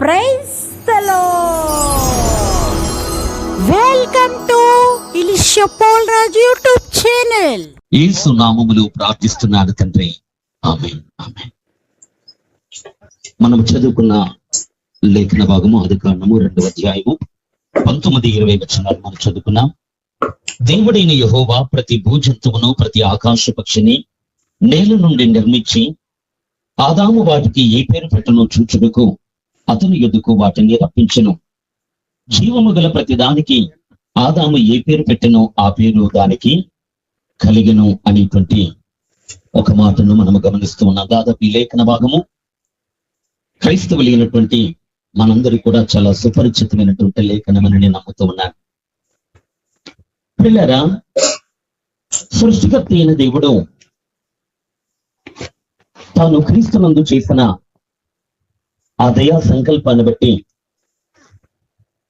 Praise the Lord. Welcome to Elisha Polraju YouTube channel. యేసు నామములో ప్రార్థిస్తున్నాను తండ్రి, ఆమేన్ ఆమేన్. మనం చదువుకున్న లేఖన భాగము ఆదికాండము 2వ అధ్యాయము 19-20 వచనాలు మనం చదువుకున్నాం. దేవుడైన యెహోవా ప్రతి భూజంతువును ప్రతి ఆకాశ పక్షిని నేల నుండి నిర్మించి ఆదాము వాటికి ఏ పేరు పెట్టనో చూచుటకు అతని యొద్దకు వాటిని రప్పించెను. జీవము గల ప్రతి దానికి ఆదాము ఏ పేరు పెట్టెనో ఆ పేరు దానికి కలిగెను అనేటువంటి ఒక మాటను మనము గమనిస్తూ ఉన్నాం. దాదాపు ఈ లేఖన భాగము క్రైస్తవులైనటువంటి మనందరికీ కూడా చాలా సుపరిచితమైనటువంటి లేఖనమని నేను నమ్ముతూ ఉన్నాను. పిల్లరా, సృష్టికర్త అయిన దేవుడు తాను క్రీస్తునందు చేసిన ఆ దయా సంకల్పాన్ని బట్టి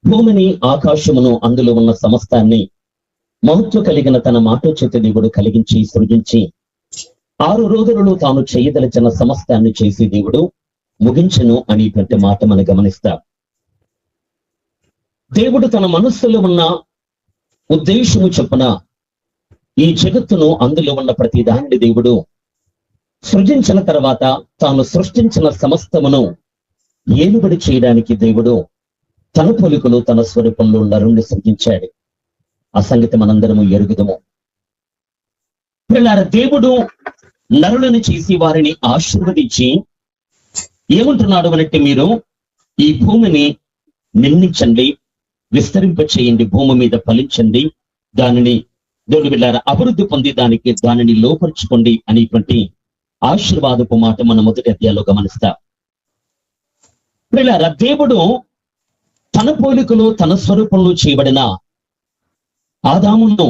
భూమిని, ఆకాశమును, అందులో ఉన్న సమస్తాన్ని మహత్వ కలిగిన తన మాట చేత దేవుడు కలిగించి సృజించి 6 రోజులలో తాను చేయదలిచిన సమస్తాన్ని చేసి దేవుడు ముగించెను అనేటువంటి మాట మనం గమనిస్తాం. దేవుడు తన మనస్సులో ఉన్న ఉద్దేశము చొప్పున ఈ జగత్తును, అందులో ఉన్న ప్రతి దానిని దేవుడు సృజించిన తర్వాత తాను సృష్టించిన సమస్తమును ఏలుబడి చేయడానికి దేవుడు తన పోలికలు తన స్వరూపంలో నరుణ్ణి సృజించాడు. ఆ సంగతి మనందరము ఎరుగుదము. పిల్లారా, దేవుడు నరులను చేసి వారిని ఆశీర్వదించి ఏమంటున్నాడు అంటే, మీరు ఈ భూమిని నిర్మించండి, విస్తరింప చేయండి, భూమి మీద ఫలించండి, దానిని దేవుడు బిడ్డలారా అభివృద్ధి పొంది దానిని లోపరుచుకోండి అనేటువంటి ఆశీర్వాదపు మాట మన మొదటి అధ్యాయంలో గమనిస్తాం. పిల్లారా, దేవుడు తన పోలికలో తన స్వరూపంలో చేయబడిన ఆదామును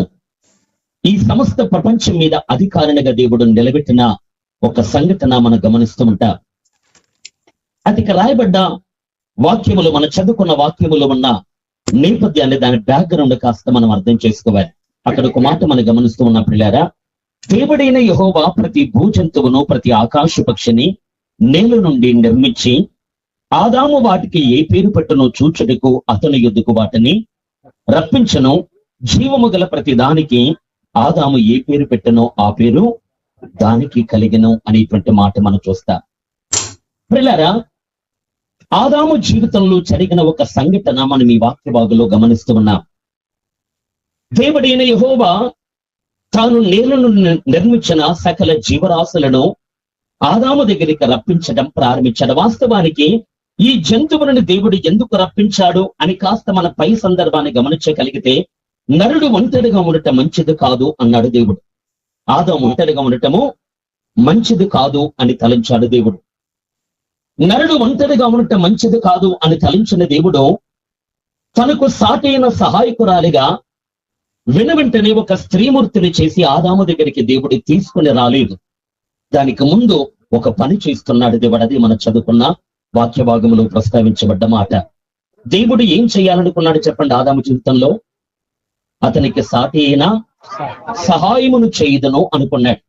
ఈ సమస్త ప్రపంచం మీద అధికారినిగా దేవుడు నిలబెట్టిన ఒక సంఘటన మనం గమనిస్తూ ఉంటాం. అది రాయబడ్డ వాక్యములు, మనం చదువుకున్న వాక్యములు ఉన్న నేపథ్యాన్ని, దాని బ్యాక్గ్రౌండ్ కాస్త మనం అర్థం చేసుకోవాలి. అక్కడ ఒక మాట మనం గమనిస్తూ ఉన్న పిల్లారా, దేవుడైన యెహోవా ప్రతి భూజంతువును ప్రతి ఆకాశ పక్షిని నేల నుండి నిర్మించి ఆదాము వాటికి ఏ పేరు పెట్టనో చూచుటకు అతని యొద్దకు వాటిని రప్పించను. జీవము గల ప్రతి దానికి ఆదాము ఏ పేరు పెట్టనో ఆ పేరు దానికి కలిగెను అనేటువంటి మాట మనం చూస్తాం. పిల్లారా, ఆదాము జీవితంలో జరిగిన ఒక సంఘటన మనం ఈ వాక్య భాగంలో గమనిస్తూ ఉన్నాం. దేవుడైన యెహోవా తాను నేలను నిర్మించిన సకల జీవరాశులను ఆదాము దగ్గరికి రప్పించడం ప్రారంభించాడు. వాస్తవానికి ఈ జంతువులను దేవుడు ఎందుకు రప్పించాడు అని కాస్త మన పై సందర్భాన్ని గమనించగలిగితే, నరుడు ఒంటరిగా ఉండటం మంచిది కాదు అన్నాడు దేవుడు. ఆదాము ఒంటరిగా ఉండటము మంచిది కాదు అని తలంచాడు దేవుడు. నరుడు ఒంటరిగా ఉండటం మంచిది కాదు అని తలంచిన దేవుడు తనకు సాటైన సహాయకురాలిగా వెనువెంటనే ఒక స్త్రీమూర్తిని చేసి ఆదాము దగ్గరికి దేవుడు తీసుకుని రాలేదు. దానికి ముందు ఒక పని చేస్తున్నాడు దేవుడు. అది మనం చదువుకున్న వాక్య భాగంలో ప్రస్తావించబడ్డ మాట. దేవుడు ఏం చేయాలనుకున్నాడు చెప్పండి? ఆదాము జీవితంలో అతనికి సాటి అయిన సహాయమును చేయుదును అనుకున్నాడు.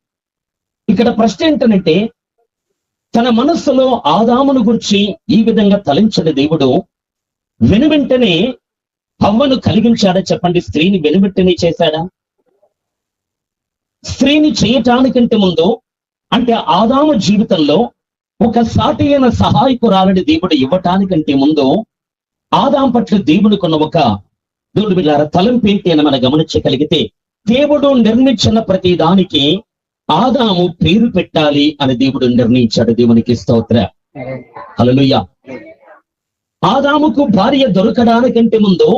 ఇక్కడ ప్రశ్న ఏంటంటే, తన మనస్సులో ఆదామును గురించి ఈ విధంగా తలంచిన దేవుడు వెనువెంటనే హవ్వను కలిగించాడా చెప్పండి? స్త్రీని వెనువెంటనే చేశాడా? స్త్రీని చేయటానికంటే ముందు, అంటే ఆదాము జీవితంలో ఒక సాటి అయిన సహాయకురాలని దేవుడు ఇవ్వటానికంటే ముందు ఆదాము పట్ల దేవునికున్న ఒక దేవుడు బిడ్డలారా తలంపేంటి అని మనం గమనించగలిగితే, దేవుడు నిర్మించిన ప్రతి దానికి ఆదాము పేరు పెట్టాలి అని దేవుడు నిర్ణయించాడు. దేవునికి స్తోత్రం, హల్లెలూయా. ఆదాముకు భార్య దొరకడానికంటే ముందు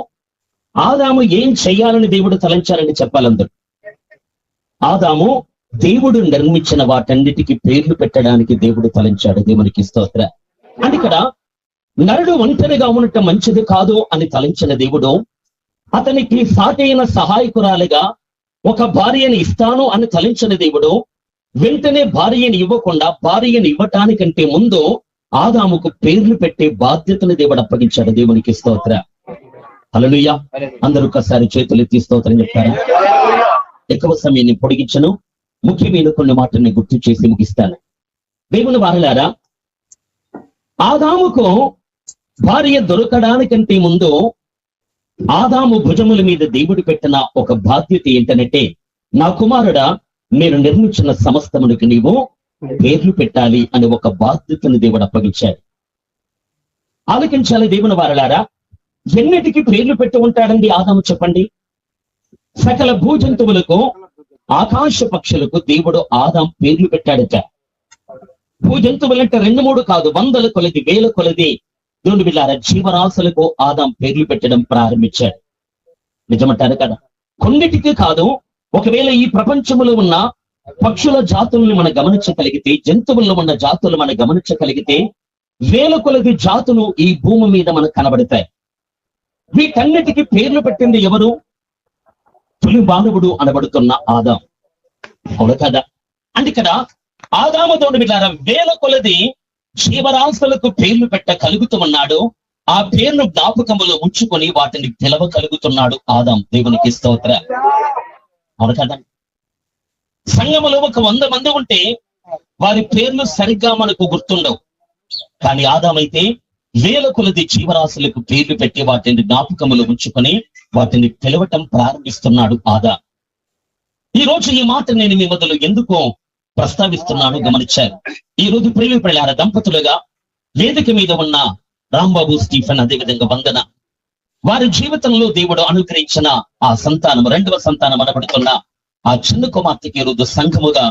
ఆదాము ఏం చెయ్యాలని దేవుడు తలంచాలని చెప్పాలందరూ. ఆదాము దేవుడు నిర్మించిన వాటన్నిటికీ పేర్లు పెట్టడానికి దేవుడు తలంచాడు. దేవునికి స్తోత్రం. అంటే ఇక్కడ నరుడు ఒంటరిగా ఉండటం మంచిది కాదు అని తలంచిన దేవుడు అతనికి సాటైన సహాయకురాలిగా ఒక భార్యని ఇస్తాను అని తలంచిన దేవుడు వెంటనే భార్యని ఇవ్వకుండా, భార్యని ఇవ్వటానికంటే ముందు ఆదాముకు పేర్లు పెట్టే బాధ్యతను దేవుడు అప్పగించాడు. దేవునికి స్తోత్రం, హల్లెలూయా. అందరూ ఒకసారి చేతులు ఎత్తి స్తోత్రం చెప్తారా? ఎక్కువ సమయాన్ని పొడిగించను, ముఖ్యమైన కొన్ని మాటల్ని గుర్తు చేసి ముగిస్తాను. దేవుని వారలారా, ఆదాముకు భార్య దొరకడానికంటే ముందు ఆదాము భుజముల మీద దేవుడు పెట్టిన ఒక బాధ్యత ఏంటనంటే, నా కుమారుడా, మీరు నిర్మించిన సమస్తమునికి నీవు పేర్లు పెట్టాలి అని ఒక బాధ్యతను దేవుడు అప్పగించాడు. ఆలకించాలి దేవుని వారలారా. ఎన్నిటికి పేర్లు పెట్టి ఉంటాడండి ఆదాము చెప్పండి? సకల భూజంతువులకు, ఆకాశ పక్షులకు దేవుడు ఆదాం పేర్లు పెట్టాడట. భూజంతువులంటే 2-3 కాదు, 100 కొలది, 1000 కొలది దేవుని బిడ్డలారా జీవరాశులకు ఆదాం పేర్లు పెట్టడం ప్రారంభించాడు. నిజమంటారు కదా? కొన్నిటికి కాదు. ఒకవేళ ఈ ప్రపంచంలో ఉన్న పక్షుల జాతులను మనం గమనించగలిగితే, జంతువుల్లో ఉన్న జాతులు మనం గమనించగలిగితే 1000 కొలది జాతులు ఈ భూమి మీద మనకు కనబడతాయి. వీటన్నిటికీ పేర్లు పెట్టింది ఎవరు? తొలి మానవుడు అనబడుతున్న ఆదాం. అవును కదా? అంటే ఇక్కడ ఆదాము దేవుని బిడ్డలారా 1000 కొలది జీవరాశులకు పేర్లు కలుగుతూ ఉన్నాడు. ఆ పేర్లు జ్ఞాపకములో ఉంచుకొని వాటిని పిలవగలుగుతున్నాడు ఆదాం. దేవునికి స్తోత్ర. అవును కదా? సంఘములో ఒక 100 మంది ఉంటే వారి పేర్లు సరిగ్గా మనకు గుర్తుండవు. కానీ ఆదాం అయితే 1000 కొలది జీవరాశులకు పేర్లు పెట్టి వాటిని జ్ఞాపకములో ఉంచుకొని వాటిని పిలవటం ప్రారంభిస్తున్నాడు ఆదాం. ఈ రోజు ఈ మాట నేను మీ మొదలు ఎందుకు ప్రస్తావిస్తున్నాను గమనించారు. ఈ రోజు ప్రియుల దంపతులుగా వేదిక మీద ఉన్న రాంబాబు, స్టీఫెన్, అదేవిధంగా వందన, వారి జీవితంలో దేవుడు అనుగ్రహించిన ఆ సంతానం, 2వ సంతానం అనబడుతున్న ఆ చిన్న కుమార్తెకి ఈ రోజు సంఘముగా,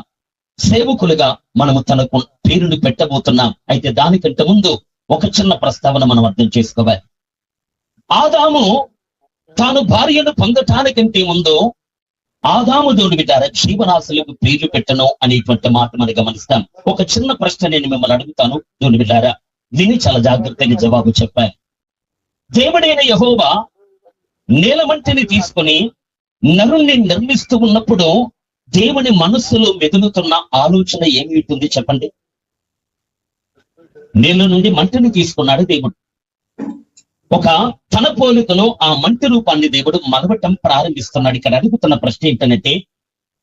సేవకులుగా మనము తనకు పేరును పెట్టబోతున్నాం. అయితే దానికంటే ముందు ఒక చిన్న ప్రస్తావన మనం అర్థం చేసుకోవాలి. ఆదాము తాను భార్యను పొందటానికంటే ముందు ఆదాము దేవుని బిడ్డలారా జీవరాశులకు పేర్లు పెట్టను అనేటువంటి మాట మనం గమనిస్తాం. ఒక చిన్న ప్రశ్న నేను మిమ్మల్ని అడుగుతాను దేవుని బిడ్డలారా, దీన్ని చాలా జాగ్రత్తగా జవాబు చెప్పాలి. దేవుడైన యెహోవా నేలమంటిని తీసుకొని నరుణ్ణి నిర్మిస్తూ ఉన్నప్పుడు దేవుని మనస్సులో మెదులుతున్న ఆలోచన ఏమి ఉంటుంది చెప్పండి? నేల నుండి మంటిని తీసుకున్నాడు దేవుడు. ఒక తన పోలికలో ఆ మంటి రూపాన్ని దేవుడు మలవటం ప్రారంభిస్తున్నాడు. ఇక్కడ అడుగుతున్న ప్రశ్న ఏంటంటే,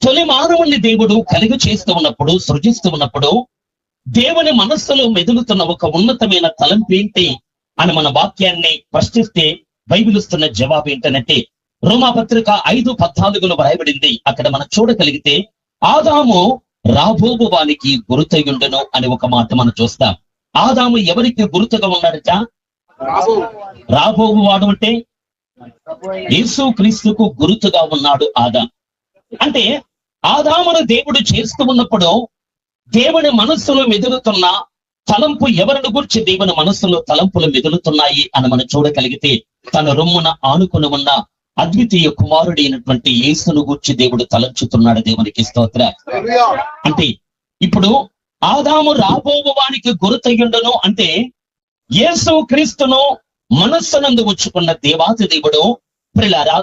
తొలి మానవుణ్ణి దేవుడు కలిగి చేస్తూ ఉన్నప్పుడు, సృజిస్తూ ఉన్నప్పుడు దేవుని మనస్సులో మెదులుతున్న ఒక ఉన్నతమైన తలంపు ఏంటి అని మన వాక్యాన్ని ప్రశ్నిస్తే బైబిల్ ఇస్తున్న జవాబు ఏంటంటే, రోమాపత్రిక 5:14 వ్రాయబడింది. అక్కడ మనం చూడగలిగితే ఆదాము రాబోవు వానికి గురుతయుండును అని ఒక మాట మనం చూస్తాం. ఆదాము ఎవరికి గురుతుగా ఉన్నాడట? రాబోవు వాడు అంటే యేసు క్రీస్తుకు గురుతుగా ఉన్నాడు ఆదాం. అంటే ఆదామును దేవుడు చేస్తూ ఉన్నప్పుడు దేవుని మనస్సులో మెదులుతున్న తలంపు ఎవరిని గురించి దేవుని మనస్సులో తలంపులు మెదులుతున్నాయి అని మనం చూడగలిగితే, తన రొమ్మున ఆనుకుని ఉన్న అద్వితీయ కుమారుడైనటువంటి యేసును గూర్చి దేవుడు తలంచుతున్నాడు. దేవునికి స్తోత్ర. అంటే ఇప్పుడు ఆదాము రాబోవు వానికి గురుతయ్యుండును అంటే యేసు క్రీస్తును మనస్సునందు ఉంచుకున్న దేవాది దేవుడు ప్రియులారా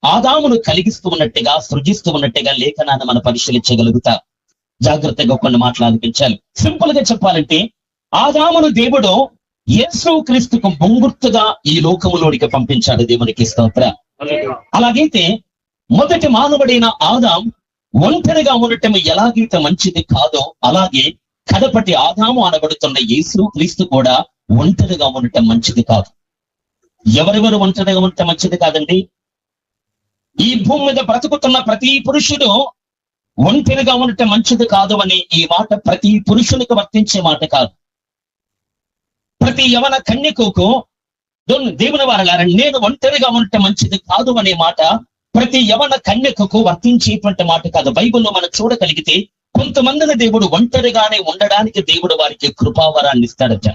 ఆదామును కలిగిస్తూ ఉన్నట్టుగా, సృజిస్తూ ఉన్నట్టుగా లేఖనాన్ని మనం పరిశీలించగలుగుతాం. జాగ్రత్తగా కొన్ని మాటలు అనిపించాలి. సింపుల్ గా చెప్పాలంటే ఆదామును దేవుడు యేసు క్రీస్తుకు ముంగుర్తుగా ఈ లోకములోనికి పంపించాడు. దేవునికి స్తోత్ర. అలాగైతే మొదటి మానవుడైన ఆదాం ఒంటరిగా ఉండటం ఎలాగైతే మంచిది కాదో, అలాగే కడపటి ఆదాము అనబడుతున్న యేసు క్రీస్తు కూడా ఒంటరిగా ఉండటం మంచిది కాదు. ఎవరెవరు ఒంటరిగా ఉండటం మంచిది కాదండి? ఈ భూమి మీద బ్రతుకుతున్న ప్రతి పురుషుడు ఒంటరిగా ఉండటం మంచిది కాదు అని ఈ మాట ప్రతి పురుషునికి వర్తించే మాట కాదు. ప్రతి యవన కన్యకకు దేవుని వారలారా నేను ఒంటరిగా ఉండటం మంచిది కాదు అనే మాట ప్రతి యవన కన్యకకు వర్తించేటువంటి మాట కాదు. బైబిల్లో మనం చూడగలిగితే కొంతమందిని దేవుడు ఒంటరిగానే ఉండడానికి దేవుడు వారికి కృపావరాన్ని ఇస్తాడట.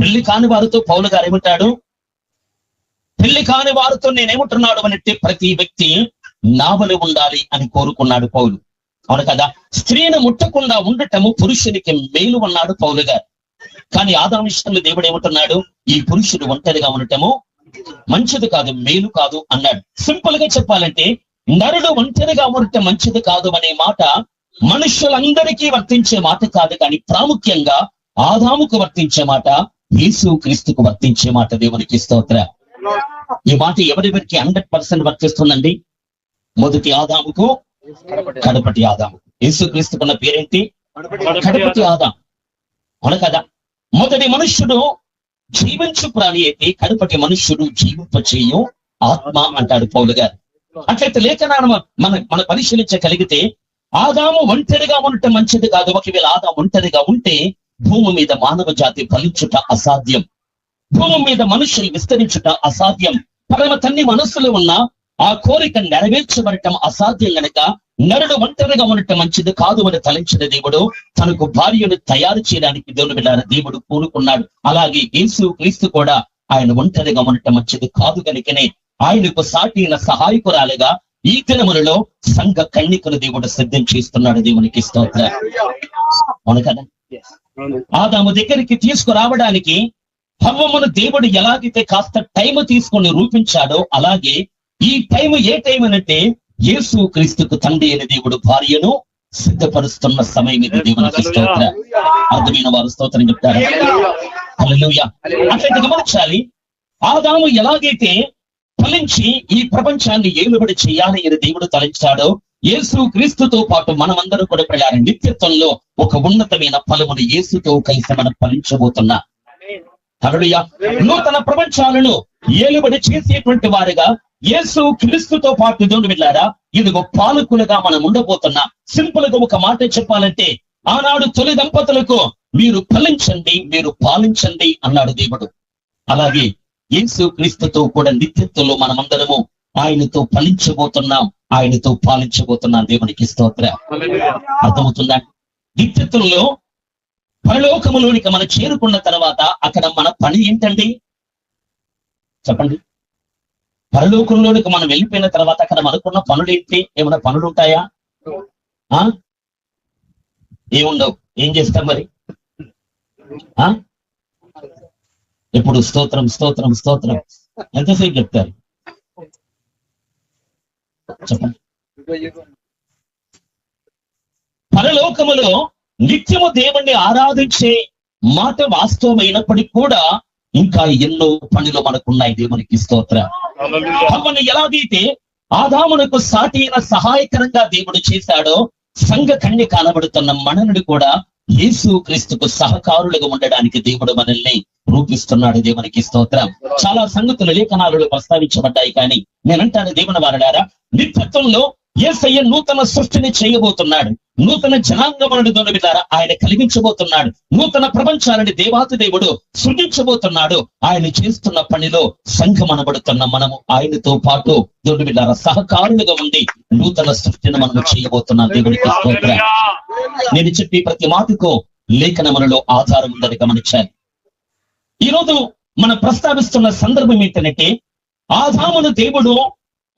పెళ్లి కాని వారితో పౌలు గారు ఏమంటాడు? పెళ్లి కాని వారితో నేనేమంటున్నాడు అంటే ప్రతి వ్యక్తి నావలి ఉండాలి అని కోరుకున్నాడు పౌలు. అవును కదా? స్త్రీని ముట్టకుండా ఉండటము పురుషునికి మేలు అన్నాడు పౌలు గారు. కానీ ఆదాము విషయంలో దేవుడు ఏమంటున్నాడు? ఈ పురుషుడు ఒంటరిగా ఉండటము మంచిది కాదు, మేలు కాదు అన్నాడు. సింపుల్ గా చెప్పాలంటే నరుడు ఒంటరిగా ఉండటం మంచిది కాదు అనే మాట మనుషులందరికీ వర్తించే మాట కాదు, కానీ ప్రాముఖ్యంగా ఆదాముకు వర్తించే మాట, యేసు క్రీస్తుకు వర్తించే మాట. దేవునికి స్తోత్ర. ఈ మాట ఎవరెవరికి 100% వర్తిస్తుందండి? మొదటి ఆదాముకు, కడపటి ఆదాము. యేసు క్రీస్తుకున్న పేరేంటి? కడపటి ఆదాం. అవును కదా? మొదటి మనుష్యుడు జీవించు ప్రాణి అయితే కడుపటి మనుష్యుడు జీవింపచేయు ఆత్మ అంటాడు పౌలు గారు. అట్లయితే లేఖనాన్ని మన పరిశీలించగలిగితే ఆదాము ఒంటరిగా ఉండటం మంచిది కాదు. ఒకవేళ ఆదాము ఒంటరిగా ఉంటే భూమి మీద మానవ జాతి ఫలించుట అసాధ్యం, భూమి మీద మనుషులు విస్తరించుట అసాధ్యం. పరమ తండ్రి మనస్సులో ఉన్న ఆ కోరిక నెరవేర్చబడటం అసాధ్యం గనక నరుడు ఒంటరిగా ఉండటం మంచిది కాదు అని తలంచిన దేవుడు తనకు భార్యను తయారు చేయడానికి దేవుడు పూనుకున్నాడు. అలాగే యేసు క్రీస్తు కూడా ఆయన ఒంటరిగా ఉండటం మంచిది కాదు కనుకనే ఆయనకు సాటిన సహాయకురాలుగా ఈ దినములలో సంఘ కన్యకను దేవుడు సిద్ధం చేస్తున్నాడు. దేవునికి స్తోత్రం. అవును కదా, ఆదాము దగ్గరికి తీసుకురావడానికి హవ్వమును దేవుడు ఎలాగైతే కాస్త టైం తీసుకొని రూపించాడో అలాగే ఈ టైం ఏ టైం అంటే యేసు క్రీస్తుకు తండ్రి అయిన దేవుడు భార్యను సిద్ధపరుస్తున్న సమయం ఇది. దేవునికి స్తోత్రం. అర్థమైన వారు స్తోత్రం చెప్తారు. హల్లెలూయా. అట్లయితే గమనించాలి, ఆదాము ఎలాగైతే ఫలించి ఈ ప్రపంచాన్ని ఏలుబడి చేయాలి అని దేవుడు తలంచాడో యేసు క్రీస్తుతో పాటు మనమందరూ కూడా ప్రయాణం నిత్యత్వంలో ఒక ఉన్నతమైన ఫలమును యేసుతో కలిసి మనం ఫలించబోతున్నా. హల్లెలూయా. నూతన ప్రపంచాలను ఏలుబడి చేసేటువంటి వారుగా యేసు క్రీస్తుతో పాటు దేవుడు వెళ్ళారా, ఇదిగో పాలకులుగా మనం ఉండబోతున్నా. సింపుల్ గా ఒక మాట చెప్పాలంటే ఆనాడు తొలి దంపతులకు మీరు ఫలించండి, మీరు పాలించండి అన్నాడు దేవుడు. అలాగే యేసు క్రీస్తుతో కూడా నిత్యత్వంలో మనమందరము ఆయనతో ఫలించబోతున్నాం, ఆయనతో పాలించబోతున్నాం. దేవునికి స్తోత్రం. అర్థమవుతుందా? నిత్యత్వంలో పరలోకములోనికి మనం చేరుకున్న తర్వాత అక్కడ మన పని ఏంటండి చెప్పండి. పరలోకంలోనికి మనం వెళ్ళిపోయిన తర్వాత అక్కడ మనకున్న పనులు ఏంటి? ఏమైనా పనులు ఉంటాయా? ఏముండవు. ఏం చేస్తాం మరి? ఇప్పుడు స్తోత్రం స్తోత్రం స్తోత్రం ఎంతసేపు చెప్తారు చెప్పండి. పరలోకములో నిత్యము దేవుణ్ణి ఆరాధించే మాట వాస్తవమైనప్పటికీ కూడా ఇంకా ఎన్నో పనులు మనకున్నాయి. దేవునికి స్తోత్రం. అమ్మని ఎలాగైతే ఆదామునకు సాటి అయిన సహాయకరంగా దేవుడు చేశాడో సంఘ కన్య కానబడుతున్న మననుడు కూడా యేసు క్రీస్తుకు సహకారులుగా ఉండడానికి దేవుడు మనల్ని రూపిస్తున్నాడు. దేవునికి స్తోత్రం. చాలా సంగతులు లేఖనాలలో ప్రస్తావించబడ్డాయి. కానీ నేనంటాను దేవుని వారలారా, నిత్యత్వంలో యేసయ్య నూతన సృష్టిని చేయబోతున్నాడు. నూతన జనాంగములను దొరికితారా ఆయన కలిగించబోతున్నాడు. నూతన ప్రపంచాలని దేవాతి దేవుడు సృజించబోతున్నాడు. ఆయన చేస్తున్న పనిలో సంఘం అనబడుతున్న మనము ఆయనతో పాటు దేవుడి బిడ్డారా సహకారులుగా ఉండి నూతన సృష్టిని మనము చేయబోతున్నాం. దేవునికి స్తోత్రం. నేను చెప్పి ప్రతి మాటకు లేఖనములలో ఆధారం ఉందని గమనించాలి. ఈరోజు మనం ప్రస్తావిస్తున్న సందర్భం ఏంటంటే ఆదామును దేవుడు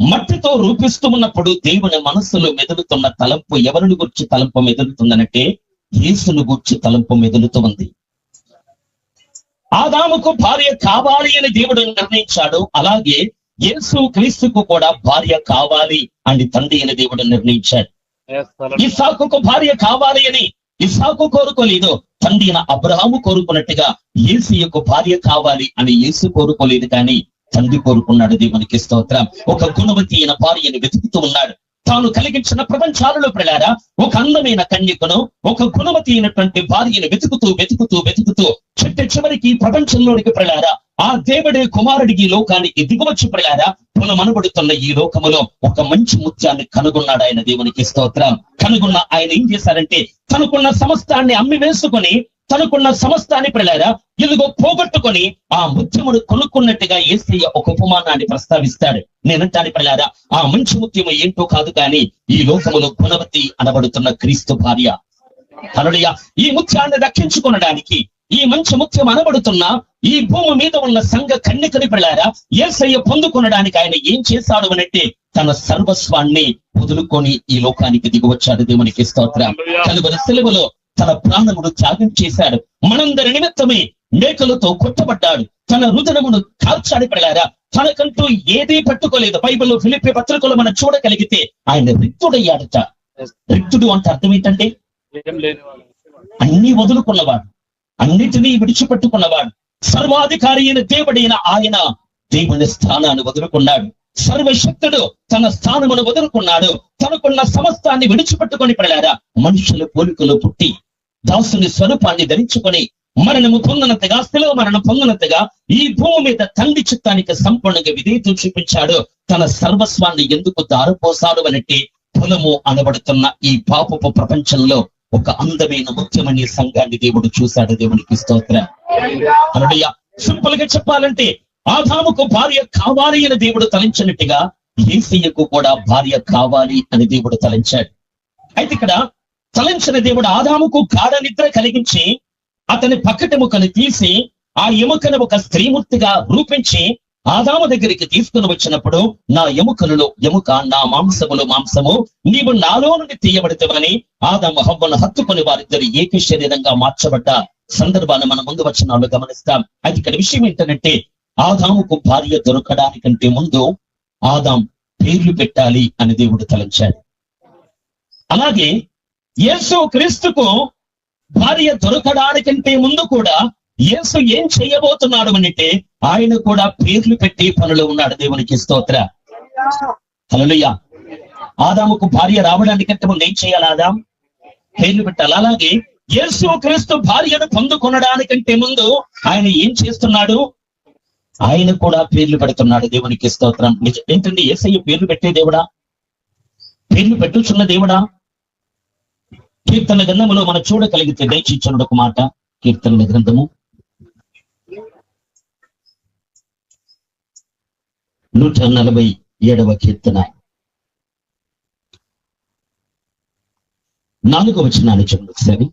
మట్టితో రూపిస్తూ ఉన్నప్పుడు దేవుని మనస్సులో మెదులుతున్న తలంపు ఎవరిని గురించి తలంపు మెదులుతుందనంటే యేసును గురించి తలంపు మెదులుతూ ఉంది. ఆదాముకు భార్య కావాలి అని దేవుడు నిర్ణయించాడు. అలాగే యేసు క్రీస్తుకు కూడా భార్య కావాలి అని తండ్రి అని దేవుడు నిర్ణయించాడు. ఇస్సాకుకు భార్య కావాలి అని ఇస్సాకు కోరుకోలేదు. తండ్రి అయిన అబ్రహాము కోరుకున్నట్టుగా యేసయ్యకు భార్య కావాలి అని యేసు కోరుకోలేదు, కానీ తండ్రి కోరుకున్నాడు. దేవునికి స్తోత్రం. ఒక గుణవతి అయిన భార్యని వెతుకుతూ ఉన్నాడు. తాను కలిగించిన ప్రపంచాలలో ప్రళారా ఒక అందమైన కన్యకను, ఒక గుణవతి అయినటువంటి భార్యను వెతుకుతూ వెతుకుతూ వెతుకుతూ చివరికి ప్రపంచంలోనికి ప్రళారా ఆ దేవుడే కుమారుడికి ఈ లోకానికి దిగువచ్చి ప్రళారా పునమనబడుతున్న ఈ లోకములో ఒక మంచి ముత్యాన్ని కనుగొన్నాడు ఆయన. దేవునికి స్తోత్రం. కనుగొన్న ఆయన ఏం చేశారంటే తనకున్న సమస్తాన్ని అమ్మి వేసుకొని తనకున్న సమస్తాన్ని ప్రళారా ఇదిగో పోగొట్టుకొని ఆ ముత్యమును కొనుక్కున్నట్టుగా యేసయ్య ఒక ఉపమానాన్ని ప్రస్తావిస్తాడు. నేనంటాను ప్రళారా ఆ మంచి ముత్యము ఏంటో కాదు, కానీ ఈ లోకములో గుణవతి అనబడుతున్న క్రీస్తు భార్య. హల్లెలూయా. ఈ ముత్యాన్ని రక్షించుకొనడానికి ఈ మంచి ముత్యం అనబడుతున్న ఈ భూమి మీద ఉన్న సంఘ కన్యకని ప్రళారా యేసయ్య పొందుకొనడానికి ఆయన ఏం చేశాడు అనంటే తన సర్వస్వాన్ని వదులుకొని ఈ లోకానికి దిగివచ్చాడు. దేవునికి స్తోత్రం. కలువరి సిలువలో తన ప్రాణమును త్యాగం చేశాడు. మనందరి నిమిత్తమే మేకలతో కొట్టబడ్డాడు. తన రుదనమును కార్చాడి ప్రళారా తనకంటూ ఏదీ పట్టుకోలేదు. బైబిల్లో ఫిలిప్పీ పత్రికలో మనం చూడగలిగితే ఆయన రిక్తుడయ్యాడట. రిక్తుడు అంటే అర్థం ఏంటంటే అన్ని వదులుకున్నవాడు, అన్నిటినీ విడిచిపెట్టుకున్నవాడు. సర్వాధికారి అయిన దేవుడైన ఆయన దేవుని స్థానాన్ని వదులుకున్నాడు. సర్వశక్తుడు తన స్థానమును వదులుకున్నాడు. తనకున్న సమస్తాన్ని విడిచిపెట్టుకొని ప్రళారా మనుషుల పోలికలో పుట్టి దాసుని స్వరూపాన్ని ధరించుకొని మరణము పొందినంతగా, స్థిలో మరణం పొందినంతగా ఈ భూమి మీద తండ్రి చిత్తానికి సంపూర్ణంగా విధేయత చూపించాడు. తన సర్వస్వాన్ని ఎందుకు దారపోసాడు అనంటే, ఫలము అనబడుతున్న ఈ పాపపు ప్రపంచంలో ఒక అందమైన ముఖ్యమైన సంఘాన్ని దేవుడు చూశాడు. దేవునికి స్తోత్రం. హల్లెలూయా. సింపుల్ గా చెప్పాలంటే, ఆదాముకు భార్య కావాలి అని దేవుడు తలంచినట్టుగా యేసయ్యకు కూడా భార్య కావాలి అని దేవుడు తలంచాడు. అయితే ఇక్కడ తలంచిన దేవుడు ఆదాముకు గాఢ నిద్ర కలిగించి అతని పక్కటెముకను తీసి ఆ ఎముకను ఒక స్త్రీమూర్తిగా రూపించి ఆదాము దగ్గరికి తీసుకుని వచ్చినప్పుడు, నా ఎముకలలో ఎముక, నా మాంసములు మాంసము, నీవు నాలో నుండి తీయబడితేవని ఆదాము హవ్వను హత్తుకుని వారిద్దరు ఏక శరీరంగా మార్చబడ్డ సందర్భాన్ని మనం ముందు వచనాల్లో గమనిస్తాం. అయితే ఇక్కడ విషయం ఏంటంటే, ఆదాముకు భార్య దొరకడానికంటే ముందు ఆదాం పేర్లు పెట్టాలి అని దేవుడు తలంచాడు. అలాగే యేసు క్రీస్తుకు భార్య దొరకడానికంటే ముందు కూడా యేసు ఏం చేయబోతున్నాడు అంటే, ఆయన కూడా పేర్లు పెట్టి పనులు ఉన్నాడు. దేవునికి స్తోత్రం. హల్లెలూయా. ఆదాముకు భార్య రావడానికంటే ముందు ఏం చేయాలి? ఆదాం పేర్లు పెట్టాలి. అలాగే యేసు క్రీస్తు భార్యను పొందుకొనడానికంటే ముందు ఆయన ఏం చేస్తున్నాడు? ఆయన కూడా పేర్లు పెడుతున్నాడు. దేవునికి స్తోత్రం. ఏంటండి, యేసయ్య పేర్లు పెట్టే దేవుడా? పేర్లు పెట్టుచున్న దేవుడా? కీర్తన గ్రంథములో మనం చూడగలిగితే, దయచేసి ఒక మాట, కీర్తన గ్రంథము 147వ కీర్తన 4వ వచనాన్ని చూడండి ఒకసారి.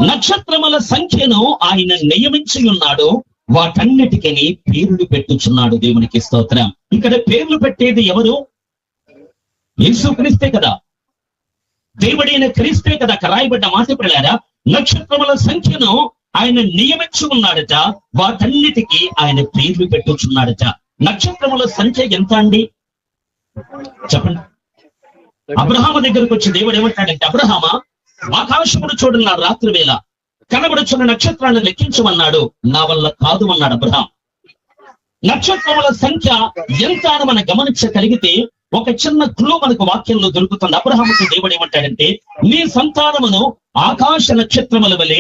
నక్షత్రముల సంఖ్యను ఆయన నియమించి ఉన్నాడు, వాటన్నిటికీ పేర్లు పెట్టుచున్నాడు. దేవునికి స్తోత్రం. ఇక్కడ పేర్లు పెట్టేది ఎవరు? యేసు క్రీస్తే కదా, దేవుడైన క్రీస్తే కదా. రాయబడ్డ మాట పిల్లారా, నక్షత్రముల సంఖ్యను ఆయన నియమించి ఉన్నాడట, వాటన్నిటికీ ఆయన పేర్లు పెట్టుచున్నాడట. నక్షత్రముల సంఖ్య ఎంత అండి చెప్పండి. అబ్రహాము దగ్గరకు వచ్చి దేవుడు ఏమంటాడంటే, అబ్రహామా, ఆకాశమును చూడన్న రాత్రి వేళ కనబడుచున్న నక్షత్రాన్ని లెక్కించమన్నాడు. నా వల్ల కాదు అన్నాడు అబ్రహాం. నక్షత్రముల సంఖ్య ఎంత అని మనం గమనించగలిగితే ఒక చిన్న క్లూ మనకు వాక్యంలో దొరుకుతుంది. అబ్రహాముకు దేవుడు ఏమంటాడంటే, నీ సంతానమును ఆకాశ నక్షత్రముల వలె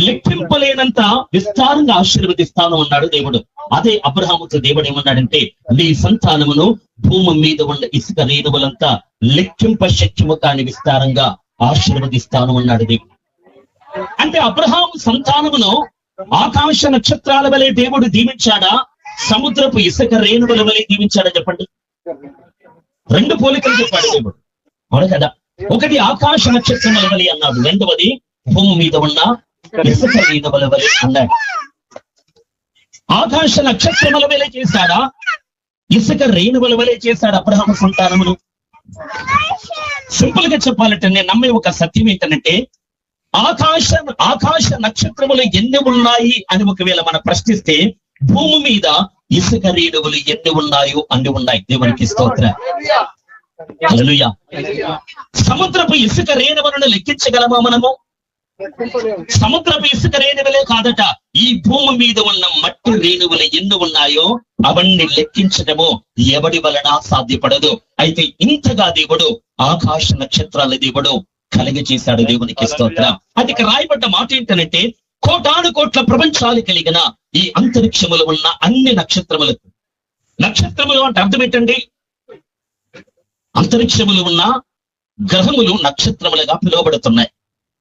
లెక్కింపలేనంత విస్తారంగా ఆశీర్వదిస్తాను అన్నాడు దేవుడు. అదే అబ్రహాముతో దేవుడు ఏమన్నాడంటే, నీ సంతానమును భూమి మీద ఉన్న ఇసుక రేణువులంతా లెక్కింప శక్యము కాని విస్తారంగా ఆశీర్వదిస్తాను అన్నాడు దేవుడు. అంటే అబ్రహాము సంతానమును ఆకాశ నక్షత్రాల వలె దేవుడు దీవించాడా, సముద్రపు ఇసుక రేణువుల వలె దీవించాడా? చెప్పండి. రెండు పోలికలు చెప్పాడు దేవుడు, అవును కదా. ఒకటి ఆకాశ నక్షత్రముల వలె అన్నాడు, రెండవది భూమి మీద ఉన్న ఇసుక రేణువుల వలె అన్నాడు. ఆకాశ నక్షత్రముల వలె చేశాడా, ఇసుక రేణువుల వలె చేశాడు అబ్రహాము సంతానమును? సింపుల్ గా చెప్పాలంటే, నేను నమ్మే ఒక సత్యం ఏంటంటే, ఆకాశ నక్షత్రములు ఎన్ని ఉన్నాయి అని ఒకవేళ మనం ప్రశ్నిస్తే, భూమి మీద ఇసుక రేణువులు ఎన్ని ఉన్నాయో అన్ని ఉన్నాయి. దేవునికి స్తోత్రం. హల్లెలూయా. సముద్రపు ఇసుక రేణువులను లెక్కించగలమా మనము? సముద్రపు ఇసుక రేణువులే కాదట, ఈ భూమి మీద ఉన్న మట్టి రేణువులు ఎన్ని ఉన్నాయో అవన్నీ లెక్కించడము ఎవడి వలన సాధ్యపడదు. అయితే ఇంతగా దేవుడు ఆకాశ నక్షత్రాల దేవుడు కలిగజేశాడు. దేవునికి స్తోత్రం. అది రాయబడ్డ మాట ఏంటంటే, కోటాను కోట్ల ప్రపంచాలు కలిగిన ఈ అంతరిక్షములు ఉన్న అన్ని నక్షత్రములకు, నక్షత్రములు అంటే అర్థం ఏంటండి? అంతరిక్షములు ఉన్న గ్రహములు నక్షత్రములుగా పిలువబడుతున్నాయి,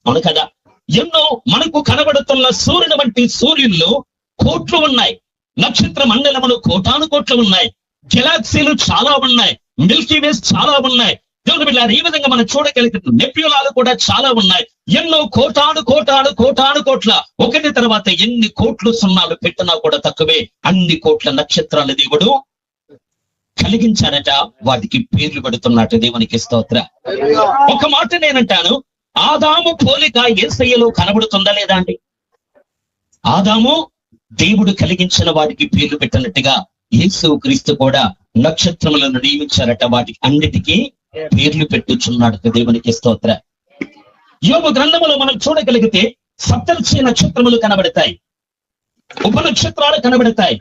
అవును కదా. ఎన్నో మనకు కనబడుతున్న సూర్యుని వంటి సూర్యుల్లో కోట్లు ఉన్నాయి, నక్షత్ర మండలములు కోటాను కోట్లు ఉన్నాయి, గెలాక్సీలు చాలా ఉన్నాయి, మిల్కీ వేస్ చాలా ఉన్నాయి. దేవుని బిడ్డలారా, ఈ విధంగా మనం చూడగలుగుతున్నాం. నెప్యూలాలు కూడా చాలా ఉన్నాయి. ఎన్నో కోటాను కోటాను కోటాను కోట్ల, ఒకటి తర్వాత ఎన్ని కోట్లు సున్నాలు పెట్టినా కూడా తక్కువే, అన్ని కోట్ల నక్షత్రాల దేవుడు కలిగించారట, వాటికి పేర్లు పెడుతున్నట్టు. దేవునికి స్తోత్రం. ఒక మాట నేనంటాను, ఆదాము పోలిక యేసయ్యలో కనబడుతుందా లేదా అండి? ఆదాము దేవుడు కలిగించిన వాటికి పేర్లు పెట్టినట్టుగా యేసు క్రీస్తు కూడా నక్షత్రములను నియమించారట, వాటికి అన్నిటికీ పేర్లు పెట్టుచున్నాడు. దేవునికి స్తోత్రం. యోబు గ్రంథములో మనం చూడగలిగితే సప్తర్షి నక్షత్రములు కనబడతాయి, ఉపనక్షత్రాలు కనబడతాయి.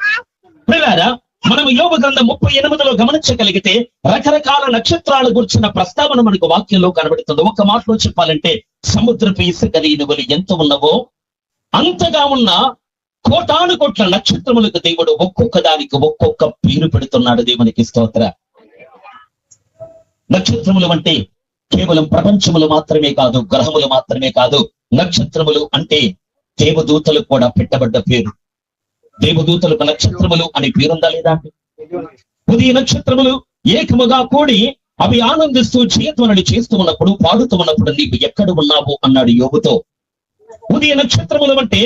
ప్రియులారా, మనం యోబు గ్రంథం 38లో గమనించగలిగితే రకరకాల నక్షత్రాల గురించిన ప్రస్తావన మనకు వాక్యంలో కనబడుతుంది. ఒక మాటలో చెప్పాలంటే సముద్రపు ఇసుక రేణువులు ఎంత ఉన్నవో అంతగా ఉన్న కోటాను కోట్ల నక్షత్రములకు దేవుడు ఒక్కొక్క దానికి ఒక్కొక్క పేరు పెడుతున్నాడు. దేవునికి స్తోత్ర. నక్షత్రములు అంటే కేవలం ప్రపంచములు మాత్రమే కాదు, గ్రహములు మాత్రమే కాదు. నక్షత్రములు అంటే దేవదూతలకు కూడా పెట్టబడ్డ పేరు. దేవదూతలకు నక్షత్రములు అనే పేరుందా లేదా? ఉదయ నక్షత్రములు ఏకముగా కూడి అవి ఆనందిస్తూ చేయత్వనని చేస్తూ ఉన్నప్పుడు, పాడుతూ ఉన్నప్పుడు నీవు ఎక్కడ ఉన్నావు అన్నాడు యోబుతో. ఉదయ నక్షత్రములు అంటే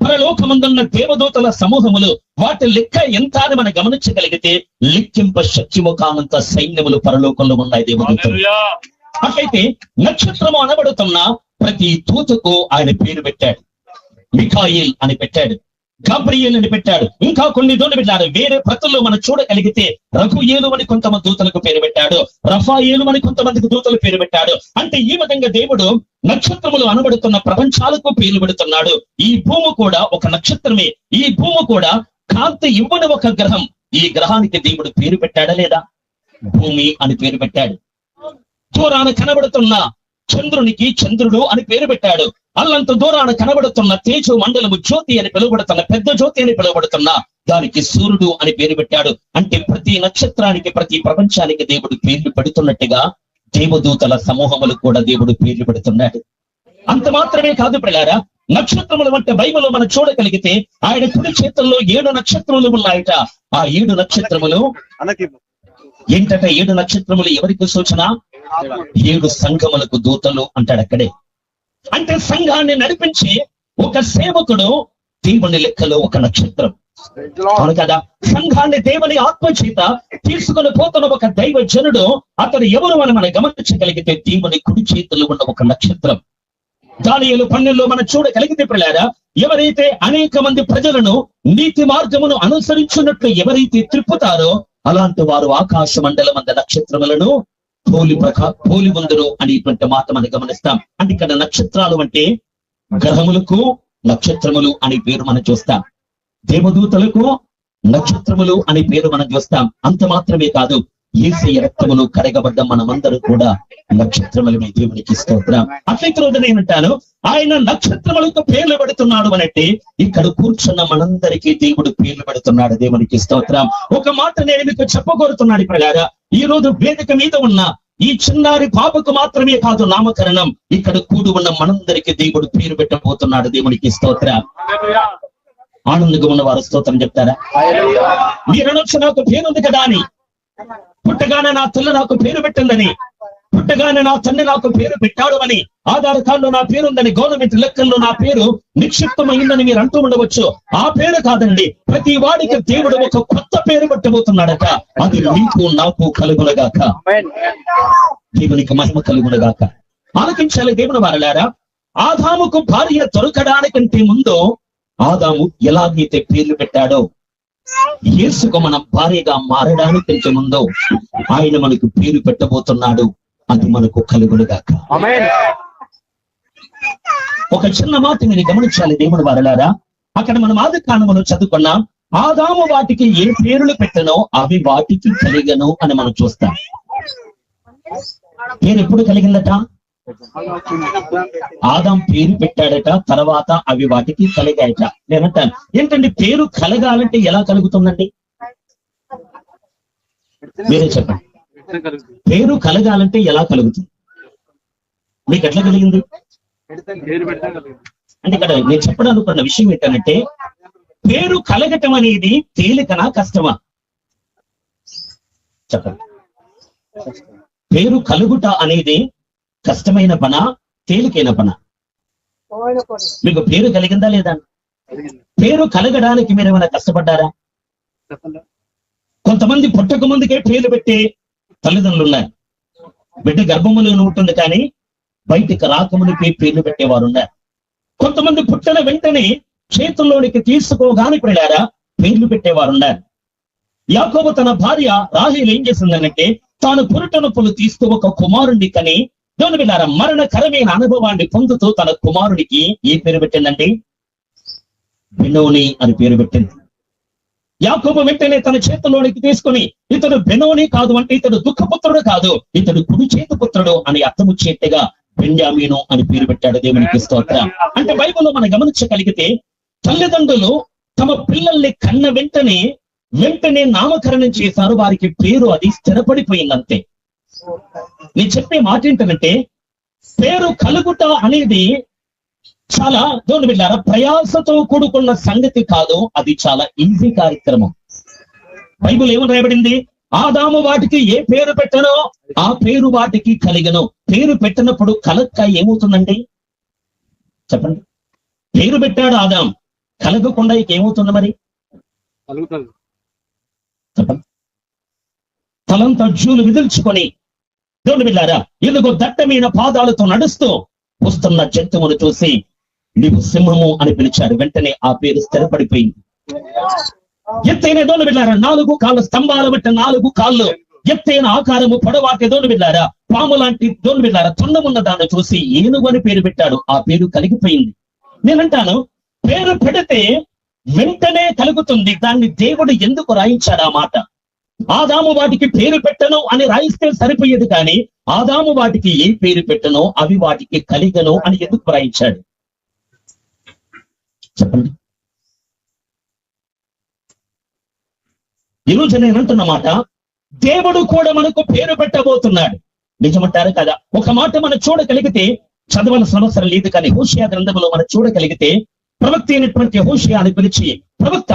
పరలోకమందున్న దేవదూతల సమూహములు. వాటి లెక్క ఎంత అని మనం గమనించగలిగితే లెక్కింప శక్తిము కానంత సైన్యములు పరలోకంలో ఉన్నాయి దేవదూతలు. అట్లయితే నక్షత్రము అనబడుతున్న ప్రతి దూతకు ఆయన పేరు పెట్టాడు. మిఖాయిల్ అని పెట్టాడు, గాబ్రియేల్ అని పెట్టాడు, ఇంకా కొన్ని దూతలు పెట్టాడు. వేరే ప్రతుల్లో మనం చూడగలిగితే రఘుయేలు అని కొంతమంది దూతలకు పేరు పెట్టాడు, రఫాయేలు అని కొంతమందికి దూతలు పేరు పెట్టాడు. అంటే ఈ విధంగా దేవుడు నక్షత్రములు అనబడుతున్న ప్రపంచాలకు పేర్లు పెడుతున్నాడు. ఈ భూమి కూడా ఒక నక్షత్రమే. ఈ భూమి కూడా కాంతి ఇవ్వని ఒక గ్రహం. ఈ గ్రహానికి దేవుడు పేరు పెట్టాడా లేదా? భూమి అని పేరు పెట్టాడు. దూరాన కనబడుతున్న చంద్రునికి చంద్రుడు అని పేరు పెట్టాడు. అల్లంత దూరాన కనబడుతున్న తేజో మండలము జ్యోతి అని పిలువబడుతున్న పెద్ద జ్యోతి అని పిలువబడుతున్న దానికి సూర్యుడు అని పేరు పెట్టాడు. అంటే ప్రతి నక్షత్రానికి, ప్రతి ప్రపంచానికి దేవుడు పేర్లు పెడుతున్నట్టుగా దేవదూతల సమూహములు కూడా దేవుడు పేర్లు పెడుతున్నాడు. అంత మాత్రమే కాదు ప్రియులారా, నక్షత్రములు అంటే బైబిల్లో మనం చూడగలిగితే ఆయన కుడి చేతుల్లో 7 నక్షత్రములు ఉన్నాయట. ఆ 7 నక్షత్రములు ఏంటట? 7 నక్షత్రములు ఎవరికి సూచన? 7 సంఘములకు దూతలు అంటాడు అక్కడే. అంటే సంఘాన్ని నడిపించే ఒక సేవకుడు దేవుని లెక్కలో ఒక నక్షత్రం. అవును కదా? సంఘాన్ని దేవుని ఆత్మచేత తీసుకుని పోతున్న ఒక దైవ జనుడు అతడు ఎవరు అని మనం గమనించగలిగితే దేవుని కుడి చేతుల్లో ఉన్న ఒక నక్షత్రం. దానియేలు 12లో మనం చూడగలిగితే పిల్లారా, ఎవరైతే అనేక మంది ప్రజలను నీతి మార్గమును అనుసరించున్నట్లు ఎవరైతే త్రిప్పుతారో అలాంటి వారు ఆకాశ మండలం అంత నక్షత్రములను పోలి ఉందరు అనేటువంటి మాట మనం గమనిస్తాం. అంటే ఇక్కడ నక్షత్రాలు అంటే గ్రహములకు నక్షత్రములు అనే పేరు మనం చూస్తాం, దేవదూతలకు నక్షత్రములు అనే పేరు మనం చూస్తాం. అంత మాత్రమే కాదు, యేసయ్య రక్తములు కడగబడ్డ మనమందరూ కూడా నక్షత్రములమే. దేవునికి స్తోత్రం. అట్లయితే రోజు నేనంటాను, ఆయన నక్షత్రములకు పేర్లు పెడుతున్నాడు అనంటే ఇక్కడ కూర్చున్న మనందరికీ దేవుడు పేర్లు పెడుతున్నాడు. దేవునికి స్తోత్రం. ఒక మాట నేను మీకు చెప్పగోరుతున్నాడు ప్రజలారా, ఈ రోజు వేదిక మీద ఉన్న ఈ చిన్నారి పాపకు మాత్రమే కాదు నామకరణం, ఇక్కడ కూడి ఉన్న మనందరికీ దేవుడు పేరు పెట్టబోతున్నాడు. దేవునికి స్తోత్రం. ఆనందంగా ఉన్న వారు స్తోత్రం చెప్తారా? మీరనొచ్చు నాకు పేరుంది కదా అని, పుట్టగానే నా తల్లి నాకు పేరు పెట్టిందని, పుట్టగానే నా తండ్రి నాకు పేరు పెట్టాడు అని, ఆధార్ కార్డులో నా పేరుందని, గవర్నమెంట్ లెక్కల్లో నా పేరు నిక్షిప్తమైందని మీరు అంటూ ఉండవచ్చు. ఆ పేరు కాదండి, ప్రతి వాడికి దేవుడు ఒక కొత్త పేరు పెట్టబోతున్నాడట. అది నీకు నాకు కలుగునగాక. దేవునికి మహిమ కలుగునగాక. ఆలకించాలి దేవుని వారలారా. ఆదాముకు భార్య దొరకడానికంటే ముందు ఆదాము ఎలాగైతే పేర్లు పెట్టాడో, యేసుకు మనం భార్యగా మారడానికి ముందు ఆయన మనకు పేరు పెట్టబోతున్నాడు. అది మనకు కలుగునుగాక. ఒక చిన్న మాట మీరు గమనించాలి దేవుని వారలారా. అక్కడ మనం ఆది కాండములో చదువుకున్నాం, ఆదాము వాటికి ఏ పేర్లు పెట్టనో అవి వాటికి కలిగను అని మనం చూస్తాం. పేరు ఎప్పుడు కలిగిందట? ఆదాం పేరు పెట్టాడట, తర్వాత అవి వాటికి కలిగాయట. నేనంటాను, ఏంటండి పేరు కలగాలంటే ఎలా కలుగుతుందండి? మీరే చెప్పండి. పేరు కలగాలంటే ఎలా కలుగుతుంది? మీకు ఎట్లా కలిగింది అంటే ఇక్కడ నేను చెప్పడానుకున్న విషయం ఏంటంటే, పేరు కలగటం అనేది తేలికనా కష్టమా? చెప్పండి. పేరు కలుగుట అనేది కష్టమైన పనా, తేలికైన పనా? మీకు పేరు కలిగిందా లేదా? పేరు కలగడానికి మీరు ఏమైనా కష్టపడ్డారా? కొంతమంది పుట్టక ముందుకే పేర్లు పెట్టే తల్లిదండ్రులు ఉన్నారు. బిడ్డ గర్భములో ఉంటుంది కానీ బయటికి రాకమునికే పేర్లు పెట్టేవారు ఉన్నారు. కొంతమంది పుట్టిన వెంటనే చేతుల్లోనికి తీసుకోగానే పిల్లారా పేర్లు పెట్టేవారు ఉన్నారు. యాకోబు తన భార్య రాహేలు ఏం చేసిందనంటే, తాను పురుట నొప్పులు తీస్తూ ఒక కుమారుణ్ణి కని దేవుని బిడ్డలారా మరణకరమైన అనుభవాన్ని పొందుతూ తన కుమారునికి ఏ పేరు పెట్టిందండి? బెనోని అని పేరు పెట్టింది. యాకోబు వెంటనే తన చేతిలోనికి తీసుకుని ఇతడు బెనోని కాదు అంటే ఇతడు దుఃఖపుత్రుడు కాదు, ఇతడు కుడి చేతి పుత్రుడు అని అర్థం వచ్చేట్టుగా బెన్యామీను అని పేరు పెట్టాడు. దేవునికి స్తోత్రం. అంటే బైబిల్లో మనం గమనించగలిగితే తల్లిదండ్రులు తమ పిల్లల్ని కన్న వెంటనే నామకరణం చేశారు. వారికి పేరు అది స్థిరపడిపోయిందంతే. నేను చెప్పే మాట ఏంటంటే పేరు కలుగుట అనేది చాలా దేవుని బిడ్డలారా ప్రయాసతో కూడుకున్న సంగతి కాదు, అది చాలా ఈజీ కార్యక్రమం. బైబిల్ ఏమని రాయబడింది? ఆదాము వాటికి ఏ పేరు పెట్టనో ఆ పేరు వాటికి కలిగను. పేరు పెట్టినప్పుడు కలక్క ఏమవుతుందండి చెప్పండి? పేరు పెట్టాడు ఆదాం, కలగకుండా ఇక ఏమవుతుంది మరి చెప్పండి? తలంతా జూలు విదిల్చుకొని దేవుని బిడ్డలారా ఇదిగో దట్టమైన పాదాలతో నడుస్తూ వస్తున్న జంతువును చూసి నీవు సింహము అని పిలిచాడు. వెంటనే ఆ పేరు స్థిరపడిపోయింది. ఎత్తైన దేవుని బిడ్డలారా 4 కాళ్ళ స్తంభాల బట్టి 4 కాళ్ళు, ఎత్తైన ఆకారము, పొడవాటి దేవుని బిడ్డలారా పాము లాంటి దేవుని బిడ్డలారా తొండమున్న దాన్ని చూసి ఏనుగు అని పేరు పెట్టాడు. ఆ పేరు కలిగిపోయింది. నేనంటాను పేరు పెడితే వెంటనే కలుగుతుంది. దాన్ని దేవుడు ఎందుకు రాయించాడు ఆ మాట? ఆదాము వాటికి పేరు పెట్టను అని రాయిస్తే సరిపోయేది, కానీ ఆదాము వాటికి ఏ పేరు పెట్టనో అవి వాటికి కలిగను అని ఎందుకు రాయించాడు చెప్పండి? ఈరోజు నేను అంటున్నమాట దేవుడు కూడా మనకు పేరు పెట్టబోతున్నాడు. నిజమంటారు కదా? ఒక మాట మనం చూడగలిగితే చదవలసిన అవసరం లేదు, కానీ హోషేయ గ్రంథంలో మనం చూడగలిగితే ప్రవక్త అయినటువంటి హోషేయ అని పిలిచి ప్రవక్త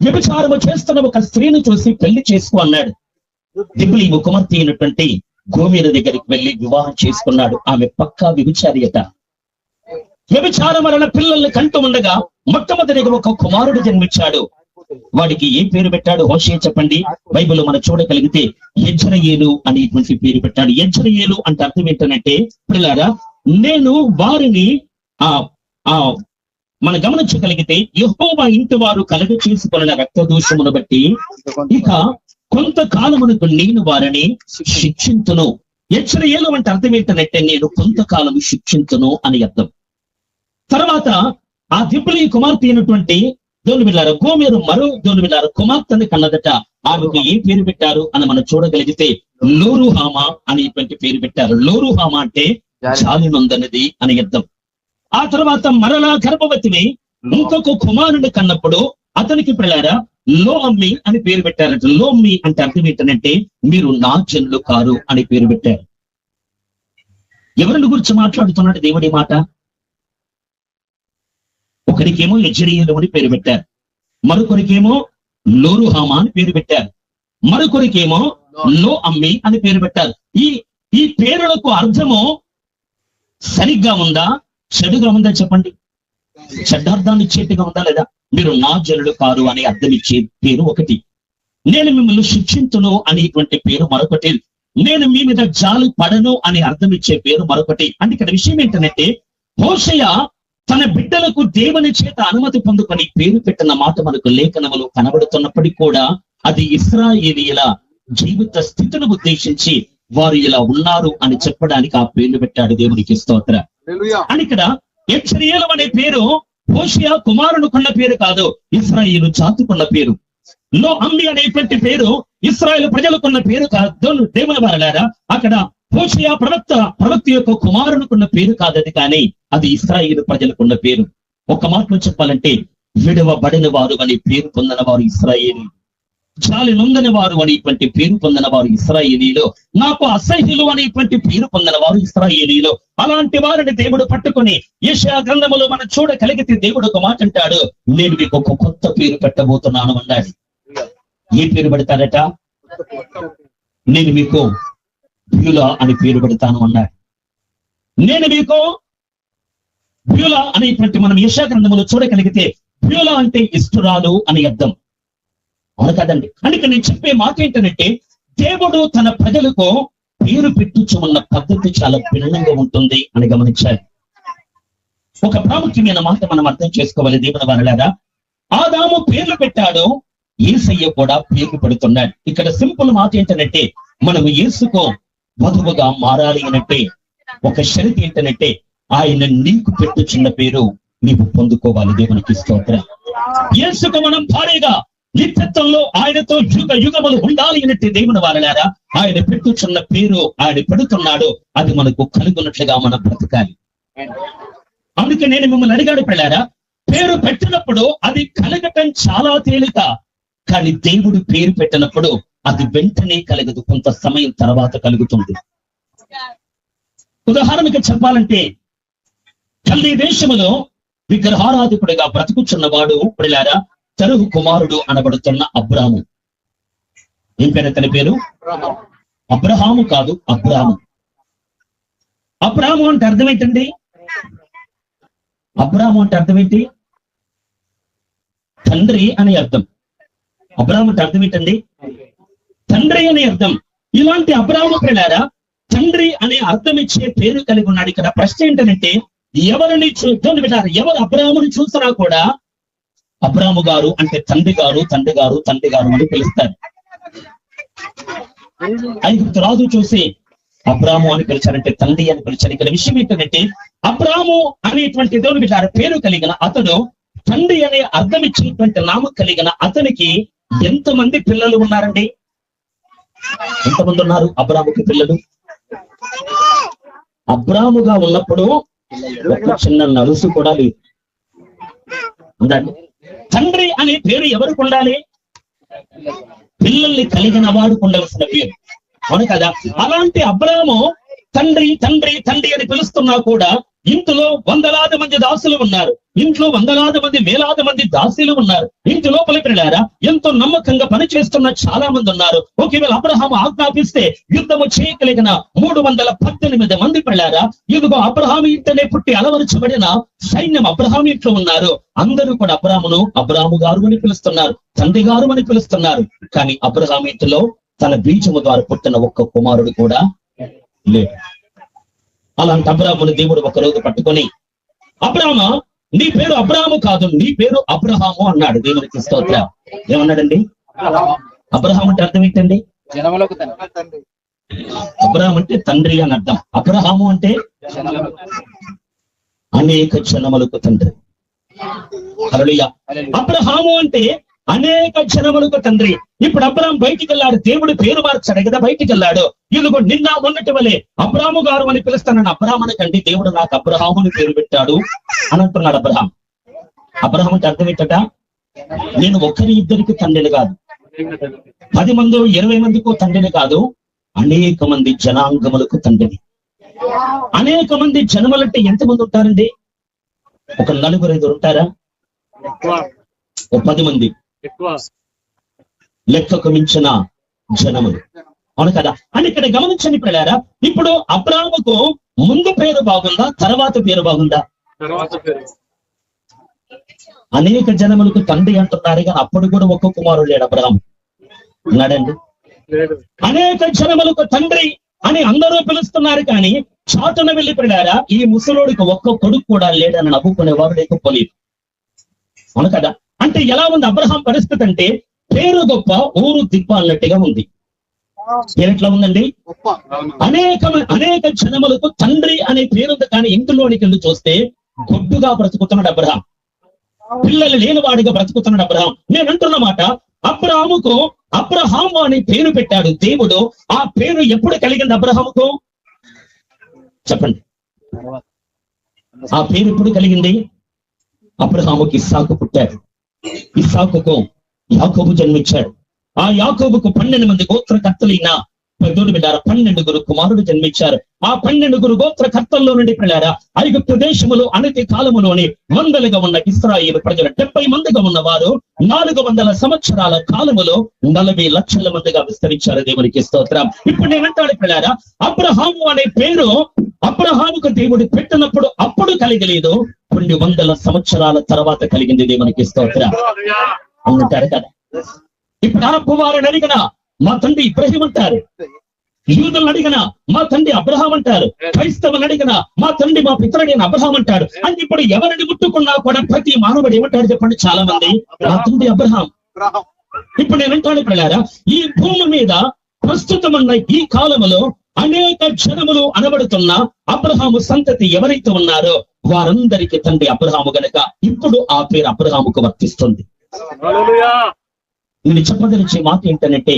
వ్యభిచారము చేస్తున్న ఒక స్త్రీని చూసి పెళ్లి చేసుకో అన్నాడు. దిబ్లీ కుమార్తె అయినటువంటి గోమేరు దగ్గరికి వెళ్లి వివాహం చేసుకున్నాడు. ఆమె పక్కా వ్యభిచారియట. వ్యభిచారం వలన పిల్లల్ని కంటూ ఉండగా మొట్టమొదటిగా ఒక కుమారుడు జన్మించాడు. వాడికి ఏ పేరు పెట్టాడు హోషేయ చెప్పండి? బైబిల్లో మనం చూడగలిగితే యెజ్రెయేలు అనేటువంటి పేరు పెట్టాడు. యెజ్రెయేలు అంటే అర్థం ఏంటంటే పిల్లారా నేను వారిని మనం గమనించగలిగితే యెహోవా ఇంటి వారు కలుగ చేసుకున్న రక్త దోషమును బట్టి ఇక కొంతకాలమునకు నేను వారిని శిక్షించును. యెజ్రెయేలు అంటే అర్థం ఏంటంటే నేను కొంతకాలము శిక్షించును అని అర్థం. తర్వాత ఆ దిబ్లీ కుమార్తె అయినటువంటి దేవుని బిడ్డలారా గోమేరు మరో దేవుని బిడ్డలారా కుమార్తెని కన్నదట. ఆమెకు ఏ పేరు పెట్టారు అని మనం చూడగలిగితే లోరుహామా అనేటువంటి పేరు పెట్టారు. లోరుహామా అంటే జాలి నొందనిది అని అర్థం. ఆ తర్వాత మరలా గర్భవతిని ఇంకొక కుమారుని కన్నప్పుడు అతనికి పిల్లారా లో అమ్మి అని పేరు పెట్టారట. లో అమ్మి అంటే అర్థం ఏంటంటే మీరు నా జనులు కారు అని పేరు పెట్టారు. ఎవరిని గురించి మాట్లాడుతున్నాడు దేవుడి మాట? ఒకరికేమో యెజ్రెయేలు అని పేరు పెట్టారు, మరొకరికేమో లోరుహామా అని పేరు పెట్టారు, మరొకరికేమో లో అమ్మి అని పేరు పెట్టారు. ఈ పేరులకు అర్థము సరిగ్గా ఉందా చెడుగా ఉందా చెప్పండి? చెడ్డార్థాన్ని ఇచ్చేట్టుగా ఉందా లేదా? మీరు నా జనులు కారు అని అర్థం ఇచ్చే పేరు ఒకటి, నేను మిమ్మల్ని శిక్షించును అనేటువంటి పేరు మరొకటి, నేను మీ మీద జాలి పడను అని అర్థం ఇచ్చే పేరు మరొకటి. అంటే ఇక్కడ విషయం ఏంటంటే హోషేయ తన బిడ్డలకు దేవుని చేత అనుమతి పొందుకొని పేరు పెట్టిన మాట మనకు లేఖనములు కనబడుతున్నప్పటికీ కూడా అది ఇశ్రాయేలీయుల జీవిత స్థితిని ఉద్దేశించి వారు ఇలా ఉన్నారు అని చెప్పడానికి ఆ పేర్లు పెట్టాడు. దేవునికి స్తోత్రం. అని ఇక్కడ యెజ్రెయేలు అనే పేరు హోషేయ కుమారునికున్న పేరు కాదు, ఇశ్రాయేలు జాతికున్న పేరు. లో అమ్మి అనేటువంటి పేరు ఇశ్రాయేలు ప్రజలకున్న పేరు కాదు. దేవుని వారలారా అక్కడ హోషేయ ప్రవక్త యొక్క కుమారునికున్న పేరు కాదది, కానీ అది ఇశ్రాయేలు ప్రజలకున్న పేరు. ఒక మాటలో చెప్పాలంటే విడవబడిన వారు అనే పేరు పొందిన వారు ఇశ్రాయేలు, జాలి నొందని వారు అనేటువంటి పేరు పొందిన వారు ఇశ్రాయేలీలో, నాకు అసహ్యులు అనేటువంటి పేరు పొందిన వారు ఇశ్రాయేలీలో. అలాంటి వారిని దేవుడు పట్టుకొని యెషయా గ్రంథములో మనం చూడగలిగితే దేవుడు ఒక మాట అంటాడు, నేను మీకు ఒక కొత్త పేరు పెట్టబోతున్నాను అన్నాడు. ఏ పేరు పెడతారట? నేను మీకు బ్యూలా అని పేరు పెడతాను అన్నాడు. నేను మీకు బ్యూలా అనేటువంటి మనం యెషయా గ్రంథములో చూడగలిగితే బ్యూలా అంటే ఇష్టురాలు అని అర్థం. అవును కదండి? అందుకే నేను చెప్పే మాట ఏంటంటే దేవుడు తన ప్రజలకు పేరు పెట్టుచున్న పద్ధతి చాలా భిన్నంగా ఉంటుంది అని గమనించాలి. ఒక ప్రాముఖ్యమైన మాట మనం అర్థం చేసుకోవాలి. దేవుని వారలారా ఆదాము పేర్లు పెట్టాడు, యేసయ్య కూడా పేర్లు పెడుతున్నాడు. ఇక్కడ సింపుల్ మాట ఏంటంటే మనము యేసుకు వధువుగా మారాలి అనంటే ఒక షరతు ఏంటంటే ఆయన నీకు పెట్టుచున్న పేరు నీవు పొందుకోవాలి. దేవునికి స్తోత్రం. యేసుకు మనం భార్యగా నిత్యత్వంలో ఆయనతో యుగ యుగములు ఉండాలి అన్నట్టు దేవుని వారలారా ఆయన పెట్టుచున్న పేరు ఆయన పెడుతున్నాడు, అది మనకు కలుగున్నట్లుగా మనం బ్రతకాలి. అందుకే నేను మిమ్మల్ని అడిగాడు పిల్లారా, పేరు పెట్టినప్పుడు అది కలగటం చాలా తేలిక, కానీ దేవుడు పేరు పెట్టినప్పుడు అది వెంటనే కలగదు, కొంత సమయం తర్వాత కలుగుతుంది. ఉదాహరణకు చెప్పాలంటే కల్దీ దేశములో విగ్రహారాధికుడిగా బ్రతుకుచున్నవాడు పిల్లారా తరుహు కుమారుడు అనబడుతున్న అబ్రాము. ఏం పేరు అతని పేరు? అబ్రహాము కాదు, అబ్రాము. అబ్రాము అంటే అర్థం ఏంటండి? అబ్రాము అంటే అర్థం ఏంటి? తండ్రి అనే అర్థం. అబ్రాము అంటే అర్థం ఏంటండి? తండ్రి అనే అర్థం. ఇలాంటి అబ్రాము పిల్లారా తండ్రి అనే అర్థం ఇచ్చే పేరు కలిగి ఉన్నాడు. ఇక్కడ ప్రశ్న ఏంటంటే ఎవరిని విన్నారు, ఎవరు అబ్రాముని చూసినా కూడా అబ్రాము గారు అంటే తండ్రి గారు తండ్రి గారు తండ్రి గారు అని పిలుస్తారు. ఐగుప్తు రాజు చూసి అబ్రాము అని పిలిచారంటే తండ్రి అని పిలిచారు. ఇక్కడ విషయం ఏంటంటే అబ్రాము అనేటువంటి దేవుని బిడ్డ పేరు కలిగిన అతడు తండ్రి అనే అర్థం ఇచ్చినటువంటి నామం కలిగిన అతనికి ఎంతమంది పిల్లలు ఉన్నారండి? ఎంతమంది ఉన్నారు అబ్రాముకి పిల్లలు? అబ్రాముగా ఉన్నప్పుడు ఒక చిన్న నలుసు కూడా లేదు. ఉందండి. తండ్రి అనే పేరు ఎవరికి ఉండాలి? పిల్లల్ని కలిగిన వాడు ఉండవలసిన పేరు, అవును కదా? అలాంటి అబ్రాము తండ్రి తండ్రి తండ్రి అని పిలుస్తున్నా కూడా ఇంట్లో వందలాది మంది దాసులు ఉన్నారు, ఇంట్లో వందలాది మంది వేలాది మంది దాసులు ఉన్నారు. ఇంటి లోపల పిల్లారా ఎంతో నమ్మకంగా పనిచేస్తున్న చాలా మంది ఉన్నారు. ఒకవేళ అబ్రహాము ఆజ్ఞాపిస్తే యుద్ధము చేయగలిగిన 318 మంది పిల్లారా ఇదిగో అబ్రహాము ఇంటనే పుట్టి అలవరచబడిన సైన్యం అబ్రహాము ఇంట్లో ఉన్నారు. అందరూ కూడా అబ్రామును అబ్రాము గారు అని పిలుస్తున్నారు, తండ్రి గారు అని పిలుస్తున్నారు. కానీ అబ్రహాము ఇంటిలో తన బీజము ద్వారా పుట్టిన ఒక్క కుమారుడు కూడా లేడు. అలాంటి అబ్రాముని దేవుడు ఒకరోజు పట్టుకొని అబ్రామా నీ పేరు అబ్రాము కాదు, నీ పేరు అబ్రహాము అన్నాడు. దేవునికి స్తోత్రం. ఏమన్నాడండి? అబ్రహాం అంటే అర్థం ఏంటండి? అబ్రహాం అంటే తండ్రి అని అర్థం. అబ్రహాము అంటే అనేక జనములకు తండ్రి. హల్లెలూయా. అబ్రహాము అంటే అనేక జనములకు తండ్రి. ఇప్పుడు అబ్రాం బయటికి వెళ్ళాడు, దేవుడు పేరు మార్చాడు కదా, బయటికి వెళ్ళాడు. ఇదిగో నిన్న మొన్నటి వలే అబ్రాము గారు అని పిలుస్తానని అబ్రాహాముని కంటే దేవుడు నాకు అబ్రహాముని పేరు పెట్టాడు అని అంటున్నాడు అబ్రహాం. అబ్రహాం అంటే అర్థం ఏంటట? నేను ఒకరి ఇద్దరికి తండ్రిని కాదు, 10 మంది 20 మందికి తండ్రిని కాదు, అనేక మంది జనాంగములకు తండ్రిని. అనేక మంది జనములంటే ఎంతమంది ఉంటారండి? ఒక 4-5 ఉంటారా? ఒక 10 మంది లెక్కకు మించిన జనములు, అవును కదా? అని ఇక్కడ గమనించండి పిల్లారా. ఇప్పుడు అబ్రాముకు ముందు పేరు బాగుందా, తర్వాత పేరు బాగుందా? అనేక జనములకు తండ్రి అంటున్నారు కానీ అప్పుడు కూడా ఒక్క కుమారుడు లేడు. అబ్రాము ఉన్నాడండి. అనేక జనములకు తండ్రి అని అందరూ పిలుస్తున్నారు కానీ చాటున వెళ్ళి పిల్లారా ఈ ముసలోడికి ఒక్క కొడుకు కూడా లేడని నవ్వుకునేవాడు లేకపోలేదు, అవును కదా? అంటే ఎలా ఉంది అబ్రహాం పరిస్థితి అంటే పేరు గొప్ప ఊరు దిప్ప అన్నట్టుగా ఉంది. ఎట్లా ఉందండి? అనేక జనములకు తండ్రి అనే పేరుంది కానీ ఇంటిలోనికి వెళ్ళి చూస్తే గొడ్డుగా బ్రతుకుతున్నాడు అబ్రహాం, పిల్లలు లేనివాడిగా బ్రతుకుతున్నాడు అబ్రహాం. నేను అంటున్నమాట అబ్రహాముకు అబ్రహాము అనే పేరు పెట్టాడు దేవుడు. ఆ పేరు ఎప్పుడు కలిగింది అబ్రహాముకు? చెప్పండి. ఆ పేరు ఎప్పుడు కలిగింది? అబ్రహాముకి ఇస్సాకు పుట్టాడు, ఇస్సాకుకు యాకోబు జన్మించాడు. ఆ యాకోబుకు 12 మంది గోత్రకర్తలైన పెద్దోడు బిడ్డారా 12 కుమారుడు జన్మించారు. ఆ 12 గోత్రకర్తల్లో నుండి పిల్లారా ఐగుప్తు దేశములో అనతి కాలములోని వందలుగా ఉన్న ఇశ్రాయేలు ప్రజలు 70 మందిగా ఉన్నవారు 400 సంవత్సరాల కాలములో 40 లక్షల మందిగా విస్తరించారు. దేవునికి స్తోత్రం. ఇప్పుడు నేనంటాడు పిల్లారా అబ్రహాము అనే పేరు అబ్రహాముకు దేవుడు పెట్టినప్పుడు అప్పుడు కలిగలేదు, కొన్ని 100 సంవత్సరాల తర్వాత కలిగింది. దేవునికి స్తోత్రం అంటారు కదా. ఇప్పుడు అరబ్బు వారిని అడిగిన మా తండ్రి ఇబ్రహీం అంటారు, యూదులను అడిగిన మా తండ్రి అబ్రహాం అంటారు, క్రైస్తవులను అడిగిన మా తండ్రి మా పితరుడైన అబ్రహాం అంటారు. అంటే ఇప్పుడు ఎవరిని ముట్టుకున్నా కూడా ప్రతి మానవుడు ఏమంటాడు చెప్పండి? చాలా మంది మా తండ్రి అబ్రహాం. ఇప్పుడు నేనంటాను పిల్లారా ఈ భూమి మీద ప్రస్తుతం ఉన్న ఈ కాలములో అనేక జనములు అనబడుతున్న అబ్రహాము సంతతి ఎవరైతే ఉన్నారో వారందరికీ తండ్రి అబ్రహాము గనక ఇప్పుడు ఆ పేరు అబ్రహాముకు వర్తిస్తుంది. నేను చెప్పదలిచే మాట ఏంటంటే,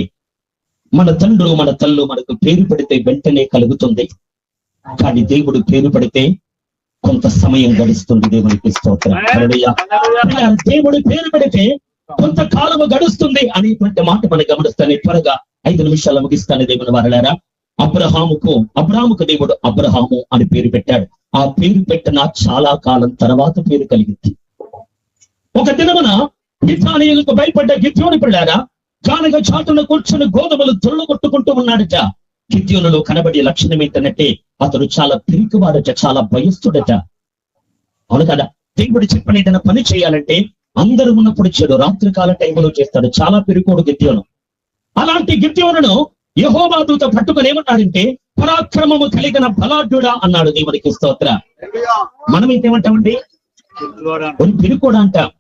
మన తండ్రు మన తల్లు మనకు పేరు పెడితే వెంటనే కలుగుతుంది, కానీ దేవుడు పేరు పెడితే కొంత సమయం గడుస్తుంది. దేవునికి స్తోత్రం. హల్లెలూయా. దేవుడు పేరు పెడితే కొంతకాలము గడుస్తుంది అనేటువంటి మాట మనం గమనిస్తాను. త్వరగా 5 నిమిషాలు ముగిస్తాను దేవుని వారలారా. అబ్రాహాముకు దేవుడు అబ్రహాము అని పేరు పెట్టాడు. ఆ పేరు పెట్టిన చాలా కాలం తర్వాత పేరు కలిగింది. ఒక దినమున మిద్యానీయులకు భయపడ్డ గిద్యోను పిల్లారా గానగ చాటున కూర్చుని గోధుమలు తుళ్ళు కొట్టుకుంటూ ఉన్నాడట. గిద్యోనులో కనబడే లక్షణం ఏంటంటే అతడు చాలా పిరికివాడట, చాలా భయస్తుడట. అవును కదా. దేవుడు చెప్పిన ఏదైనా పని చేయాలంటే అందరూ ఉన్నప్పుడు చెడు, రాత్రికాల టైంలో చేస్తాడు. చాలా పిరికోడు గిద్యోను. అలాంటి గిద్యోనును యెహోవా దూత పట్టుకుని ఏమన్నాడంటే పరాక్రమము కలిగిన బలాఢ్యుడా అన్నాడు. దేవునికి స్తోత్ర. మనం ఏంటేమంటామండి? ఒక పిరికోడు అంటాం,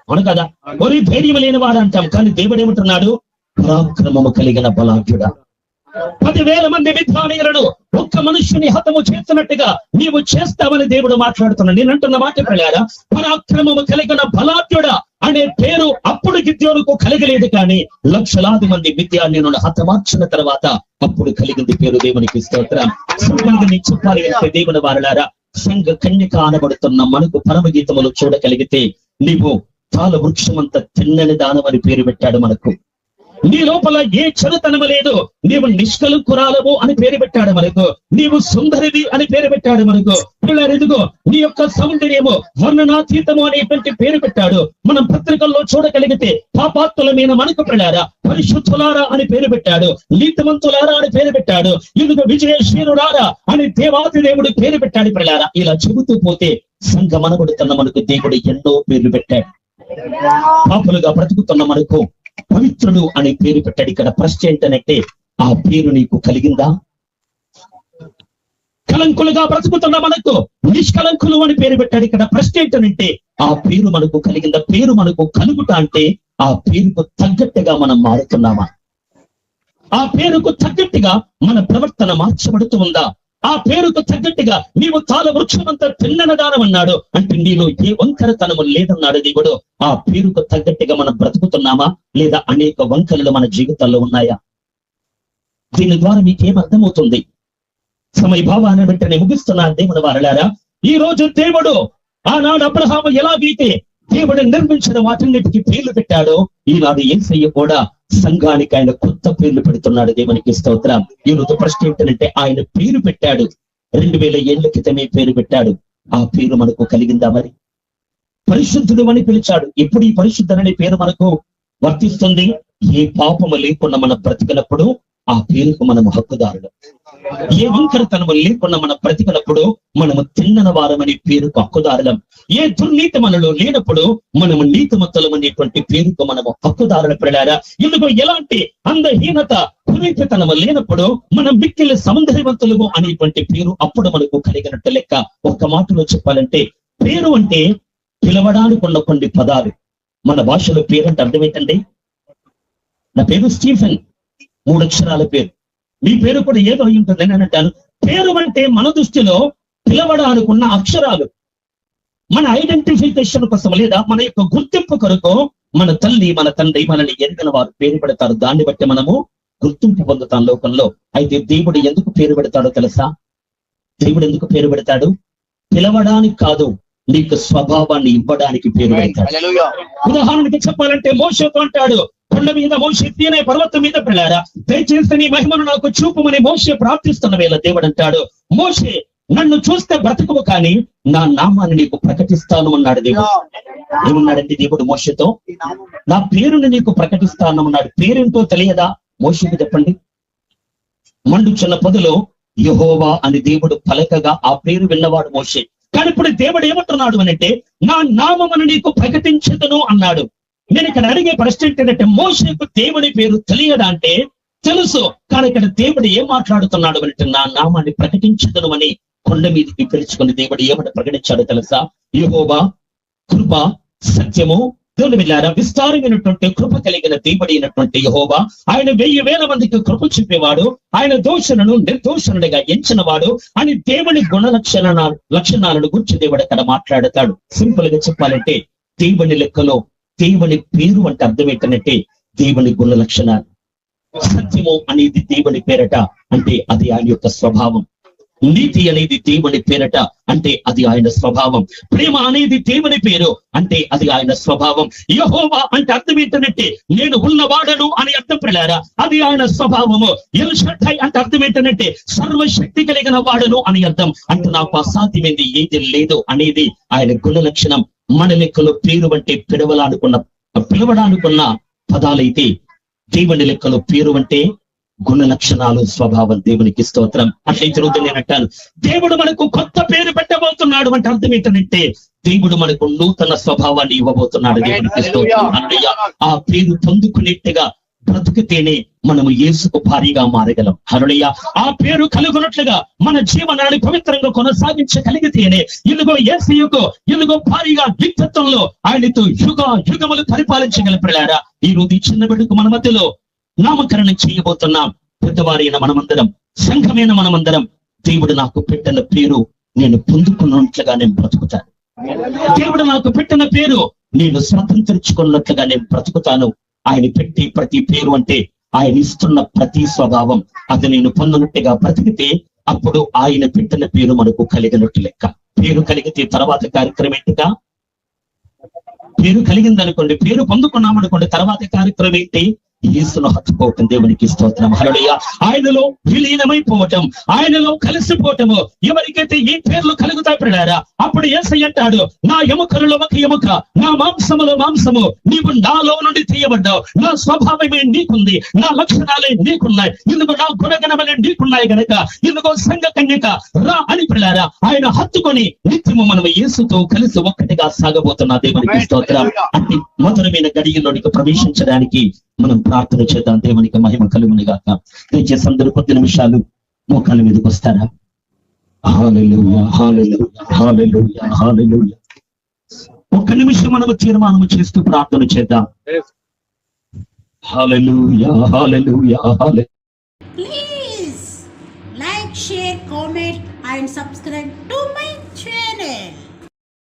అవును కదా. ఒక ధైర్యం లేని వాడు అంటాం. కానీ దేవుడు ఏమంటున్నాడు? పరాక్రమము కలిగిన బలాఢ్యుడా. 10,000 మంది మిద్యానీయులను ఒక్క మనుష్యుని హతము చేస్తున్నట్టుగా నీవు చేస్తావని దేవుడు మాట్లాడుతున్నాడు. నేను అంటున్న మాట ప్రకారం పరాక్రమము కలిగిన బలాఢ్యుడా అనే పేరు అప్పుడు గిద్యోనుకు కలిగలేదు, కానీ లక్షలాది మంది మిద్యానీయులను హతమార్చిన తర్వాత అప్పుడు కలిగింది పేరు. దేవునికి స్తోత్రం. సంబంధిని చెప్పాలి అంటే దేవుని వారలారా, సంఘ కన్యక అనబడుతున్న మనకు పరమగీతములు చూడగలిగితే నీవు తాళ వృక్షమంత తిన్నని దానమని పేరు పెట్టాడు మనకు. నీ లోపల ఏ చెడుతనము లేదు, నీవు నిష్కలంకురాలవు అని పేరు పెట్టాడు మనకు. నీవు సుందరిది అని పేరు పెట్టాడు మనకు. పిల్లరెదుగో నీ యొక్క సౌందర్యము వర్ణనాతీతము అనేటువంటి పేరు పెట్టాడు. మనం పత్రికల్లో చూడగలిగితే పాపాత్తులమైన మనకు పిల్లారా పరిశుద్ధులారా అని పేరు పెట్టాడు. నీతిమంతులారా అని పేరు పెట్టాడు. ఇదిగో విజయశీలులారా అని దేవాది దేవుడు పేరు పెట్టాడు. పిల్లారా ఇలా చెబుతూ పోతే సంఘమనబడుతున్న మనకు దేవుడు ఎన్నో పేర్లు పెట్టాడు. పాపులుగా బ్రతుకుతున్న మనకు పవిత్రుడు అనే పేరు పెట్టాడు. ఇక్కడ ప్రశ్న ఏంటంటే ఆ పేరు నీకు కలిగిందా? కలంకులుగా బ్రతుకుతున్న మనకు నిష్కలంకులు అని పేరు పెట్టాడు. ఇక్కడ ప్రశ్న ఏంటంటే ఆ పేరు మనకు కలిగిందా? పేరు మనకు కలుగుట అంటే ఆ పేరుకు తగ్గట్టుగా మనం మారుతున్నామా? ఆ పేరుకు తగ్గట్టుగా మన ప్రవర్తన మార్చబడుతూ ఉందా? ఆ పేరుకు తగ్గట్టుగా నీవు తాళ వృక్షమంతా తిన్ననదానం అన్నాడు అంటే నీలో ఏ వంకరతనము లేదన్నాడు దేవుడు. ఆ పేరుకు తగ్గట్టుగా మనం బ్రతుకుతున్నామా, లేదా అనేక వంకరలు మన జీవితాల్లో ఉన్నాయా? దీని ద్వారా మీకేం అర్థమవుతుంది? సమయభావాన్ని వెంటనే ముగిస్తున్నా దేవుని వారలారా. ఈ రోజు దేవుడు ఆనాడు అబ్రహాము ఎలాగైతే దేవుడు నిర్మించిన వాటన్నిటికీ పేర్లు పెట్టాడో ఈనాడు యేసయ్య కూడా సంఘానికి ఆయన కొత్త పేర్లు పెడుతున్నాడు. దేవునికి స్తోత్రం. ఈ రోజు ప్రశ్న ఏంటంటే ఆయన పేరు పెట్టాడు, 2000 ఏళ్ల క్రితమే పేరు పెట్టాడు. ఆ పేరు మనకు కలిగిందా? మరి పరిశుద్ధుడు అని పిలిచాడు. ఎప్పుడు ఈ పరిశుద్ధుడనే పేరు మనకు వర్తిస్తుంది? ఏ పాపము లేకుండా మనం బ్రతికినప్పుడు ఆ పేరుకు మనము హక్కుదారులు. ఏ వంకరతనము లేకుండా మనం బ్రతికినప్పుడు మనము తిన్నన వారమనే పేరుకు హక్కుదారులం. ఏ దుర్నీతి మనలో లేనప్పుడు మనము నీతిమంతులం అనేటువంటి పేరుకు మనము హక్కుదారుల పిల్లారా. ఎందుకు ఎలాంటి అందహీనత కురీతనము లేనప్పుడు మనం మిక్కిలి సౌందర్యవంతులము అనేటువంటి పేరు అప్పుడు మనకు కలిగినట్టు లెక్క. ఒక్క మాటలో చెప్పాలంటే పేరు అంటే పిలవడానికి ఉన్న కొన్ని పదాలు. మన భాషలో పేరు అంటే అర్థం ఏంటండి? నా పేరు స్టీఫెన్, 3 అక్షరాల పేరు. మీ పేరు కూడా ఏదో అయి ఉంటుంది అని అంటాను. పేరు అంటే మన దృష్టిలో పిలవడానికి ఉన్న అక్షరాలు. మన ఐడెంటిఫికేషన్ కోసం లేదా మన యొక్క గుర్తింపు కొరకు మన తల్లి మన తండ్రి మనల్ని ఎరిగిన వారు పేరు పెడతారు. దాన్ని బట్టి మనము గుర్తింపు పొందుతాం లోకంలో. అయితే దేవుడు ఎందుకు పేరు పెడతాడో తెలుసా? దేవుడు ఎందుకు పేరు పెడతాడు? పిలవడానికి కాదు, నీకు స్వభావాన్ని ఇవ్వడానికి పేరు పెడతాడు. ఉదాహరణకి చెప్పాలంటే మోషేతో అంటాడు, కొండ మీద మోషే తీనే పర్వతం మీద పిల్లారా దయచేసి నీ మహిమను నాకు చూపమని మోషే ప్రార్థిస్తున్న వేళ దేవుడు అంటాడు, మోషే నన్ను చూస్తే బ్రతకవు కానీ నా నామాన్ని నీకు ప్రకటిస్తాను అన్నాడు దేవుడు. ఏమన్నాడండి దేవుడు మోషేతో? నా పేరుని నీకు ప్రకటిస్తాను అన్నాడు. పేరేంటో తెలియదా మోషేకి? చెప్పండి. మండుచున్న పొదలో యెహోవా అని దేవుడు పలకగా ఆ పేరు విన్నవాడు మోషే. కానీ ఇప్పుడు దేవుడు ఏమంటున్నాడు అనంటే నా నామమును నీకు ప్రకటించదును అన్నాడు. నేను ఇక్కడ అడిగే ప్రశ్న ఏంటంటే మోషేకు దేవుడి పేరు తెలియదా అంటే తెలుసు, కానీ ఇక్కడ దేవుడు ఏం మాట్లాడుతున్నాడు అంటే నా నామాన్ని ప్రకటించదును అని కొండ మీదకి పిలుచుకుని దేవుడు ఏమని ప్రకటించాడో తెలుసా? యెహోవా కృప సత్యము దేవుని వెళ్ళారా విస్తారమైనటువంటి కృప కలిగిన దేవుడైనటువంటి యెహోవా ఆయన 1000 మందికి కృప చూపేవాడు, ఆయన దోషులను నిర్దోషులుగా ఎంచినవాడు అని దేవుని గుణ లక్షణాలను గురించి దేవుడు అక్కడ మాట్లాడతాడు. సింపుల్ గా చెప్పాలంటే దేవుని లెక్కలో దేవుని పేరు అంటే అర్థం ఏంటంటే దేవుని గుణ లక్షణాలు. సత్యము అనేది దేవుని పేరట అంటే అది ఆయన యొక్క స్వభావం. నీతి అనేది దేవుని పేరట అంటే అది ఆయన స్వభావం. ప్రేమ అనేది దేవుని పేరు అంటే అది ఆయన స్వభావం. యెహోవా అంటే అర్థం ఏంటంటే నేను ఉన్నవాడను అని అర్థం పిల్లారా, అది ఆయన స్వభావము. ఎల్ షద్దై అంటే అర్థం ఏంటంటే సర్వశక్తి కలిగిన వాడను అని అర్థం. అంటే నాకు అసాధ్యమైంది ఏది లేదు అనేది ఆయన గుణ లక్షణం. మన లెక్కలో పేరు అంటే పిలవడానుకున్న పదాలైతే దేవుని లెక్కలో పేరు అంటే గుణ లక్షణాలు, స్వభావం. దేవునికి స్తోత్రం. అట్లయితే నేను అంటాను, దేవుడు మనకు కొత్త పేరు పెట్టబోతున్నాడు అంటే అర్థం ఏంటంటే దేవుడు మనకు నూతన స్వభావాన్ని ఇవ్వబోతున్నాడు. దేవునికి స్తోత్రం. అన్నయ్య, ఆ పేరు పొందుకునేట్టుగా బ్రతుకుతేనే మనము యేసుకు భారీగా మారగలం. హల్లెలూయ. ఆ పేరు కలుగునట్లుగా మన జీవనాన్ని పవిత్రంగా కొనసాగించగలిగితేనే ఇదిగో యేసయ్యకు ఇదిగో భారీగా వ్యక్తిత్వంలో ఆయనతో యుగములు పరిపాలించగలపడారా. ఈ రోజు ఈ చిన్న బిడ్డకు మన మధ్యలో నామకరణం చేయబోతున్నాం. పెద్దవారైన మనమందరం, సంఘమైన మనమందరం దేవుడు నాకు పెట్టిన పేరు నేను పొందుకున్నట్లుగా నేను బ్రతుకుతాను. దేవుడు నాకు పెట్టిన పేరు నేను స్వతంత్రించుకున్నట్లుగా నేను బ్రతుకుతాను. ఆయన పెట్టి ప్రతి పేరు అంటే ఆయన ఇస్తున్న ప్రతి స్వభావం అది నేను పొందినట్టుగా బ్రతికితే అప్పుడు ఆయన పెట్టిన పేరు మనకు కలిగినట్టు లెక్క. పేరు కలిగితే తర్వాత కార్యక్రమం ఏంటిగా? పేరు కలిగిందనుకోండి, పేరు పొందుకున్నామనుకోండి, తర్వాత కార్యక్రమం ఏంటి? యేసును హత్తుకోవటం. దేవునికి స్తోత్రం. హల్లెలూయా. ఆయనలో విలీనమైపోవటం, ఆయనలో కలిసిపోవటము. ఎవరికైతే ఈ పేర్లు కలుగుతాయి ప్రియులారా, అప్పుడు యేసయ్య అంటాడు, నా ఎముకలలో ఒక ఎముక, నా మాంసములో మాంసము, నీవు నాలో నుండి తీయబడ్డావు. నా స్వభావమే నీకుంది, నా లక్షణాలే నీకున్నాయి, ఇందుకు నా గుణగణములే నీకున్నాయి గనక ఇందుకో సంఘ కన్యక రా అని ప్రియులారా ఆయన హత్తుకొని నిత్యము మనం యేసుతో కలిసి ఒక్కటిగా సాగబోతున్నా. దేవునికి స్తోత్రం. అట్టి మధురమైన గడియల్లోనికి ప్రవేశించడానికి మనం ప్రార్థన చేద్దాం. దేవునికి మహిమ కలుగును గాక. దయచేసి అందరూ 10 నిమిషాలు మోకాళ్ళ మీదకి వస్తారా? హల్లెలూయా, హల్లెలూయా, హల్లెలూయా, హల్లెలూయా. 1 నిమిషం మనము తీర్మానం చేస్తూ ప్రార్థన చేద్దాం. హల్లెలూయా, హల్లెలూయా, హల్లెలూయా. Please like, share, comment and subscribe to my channel.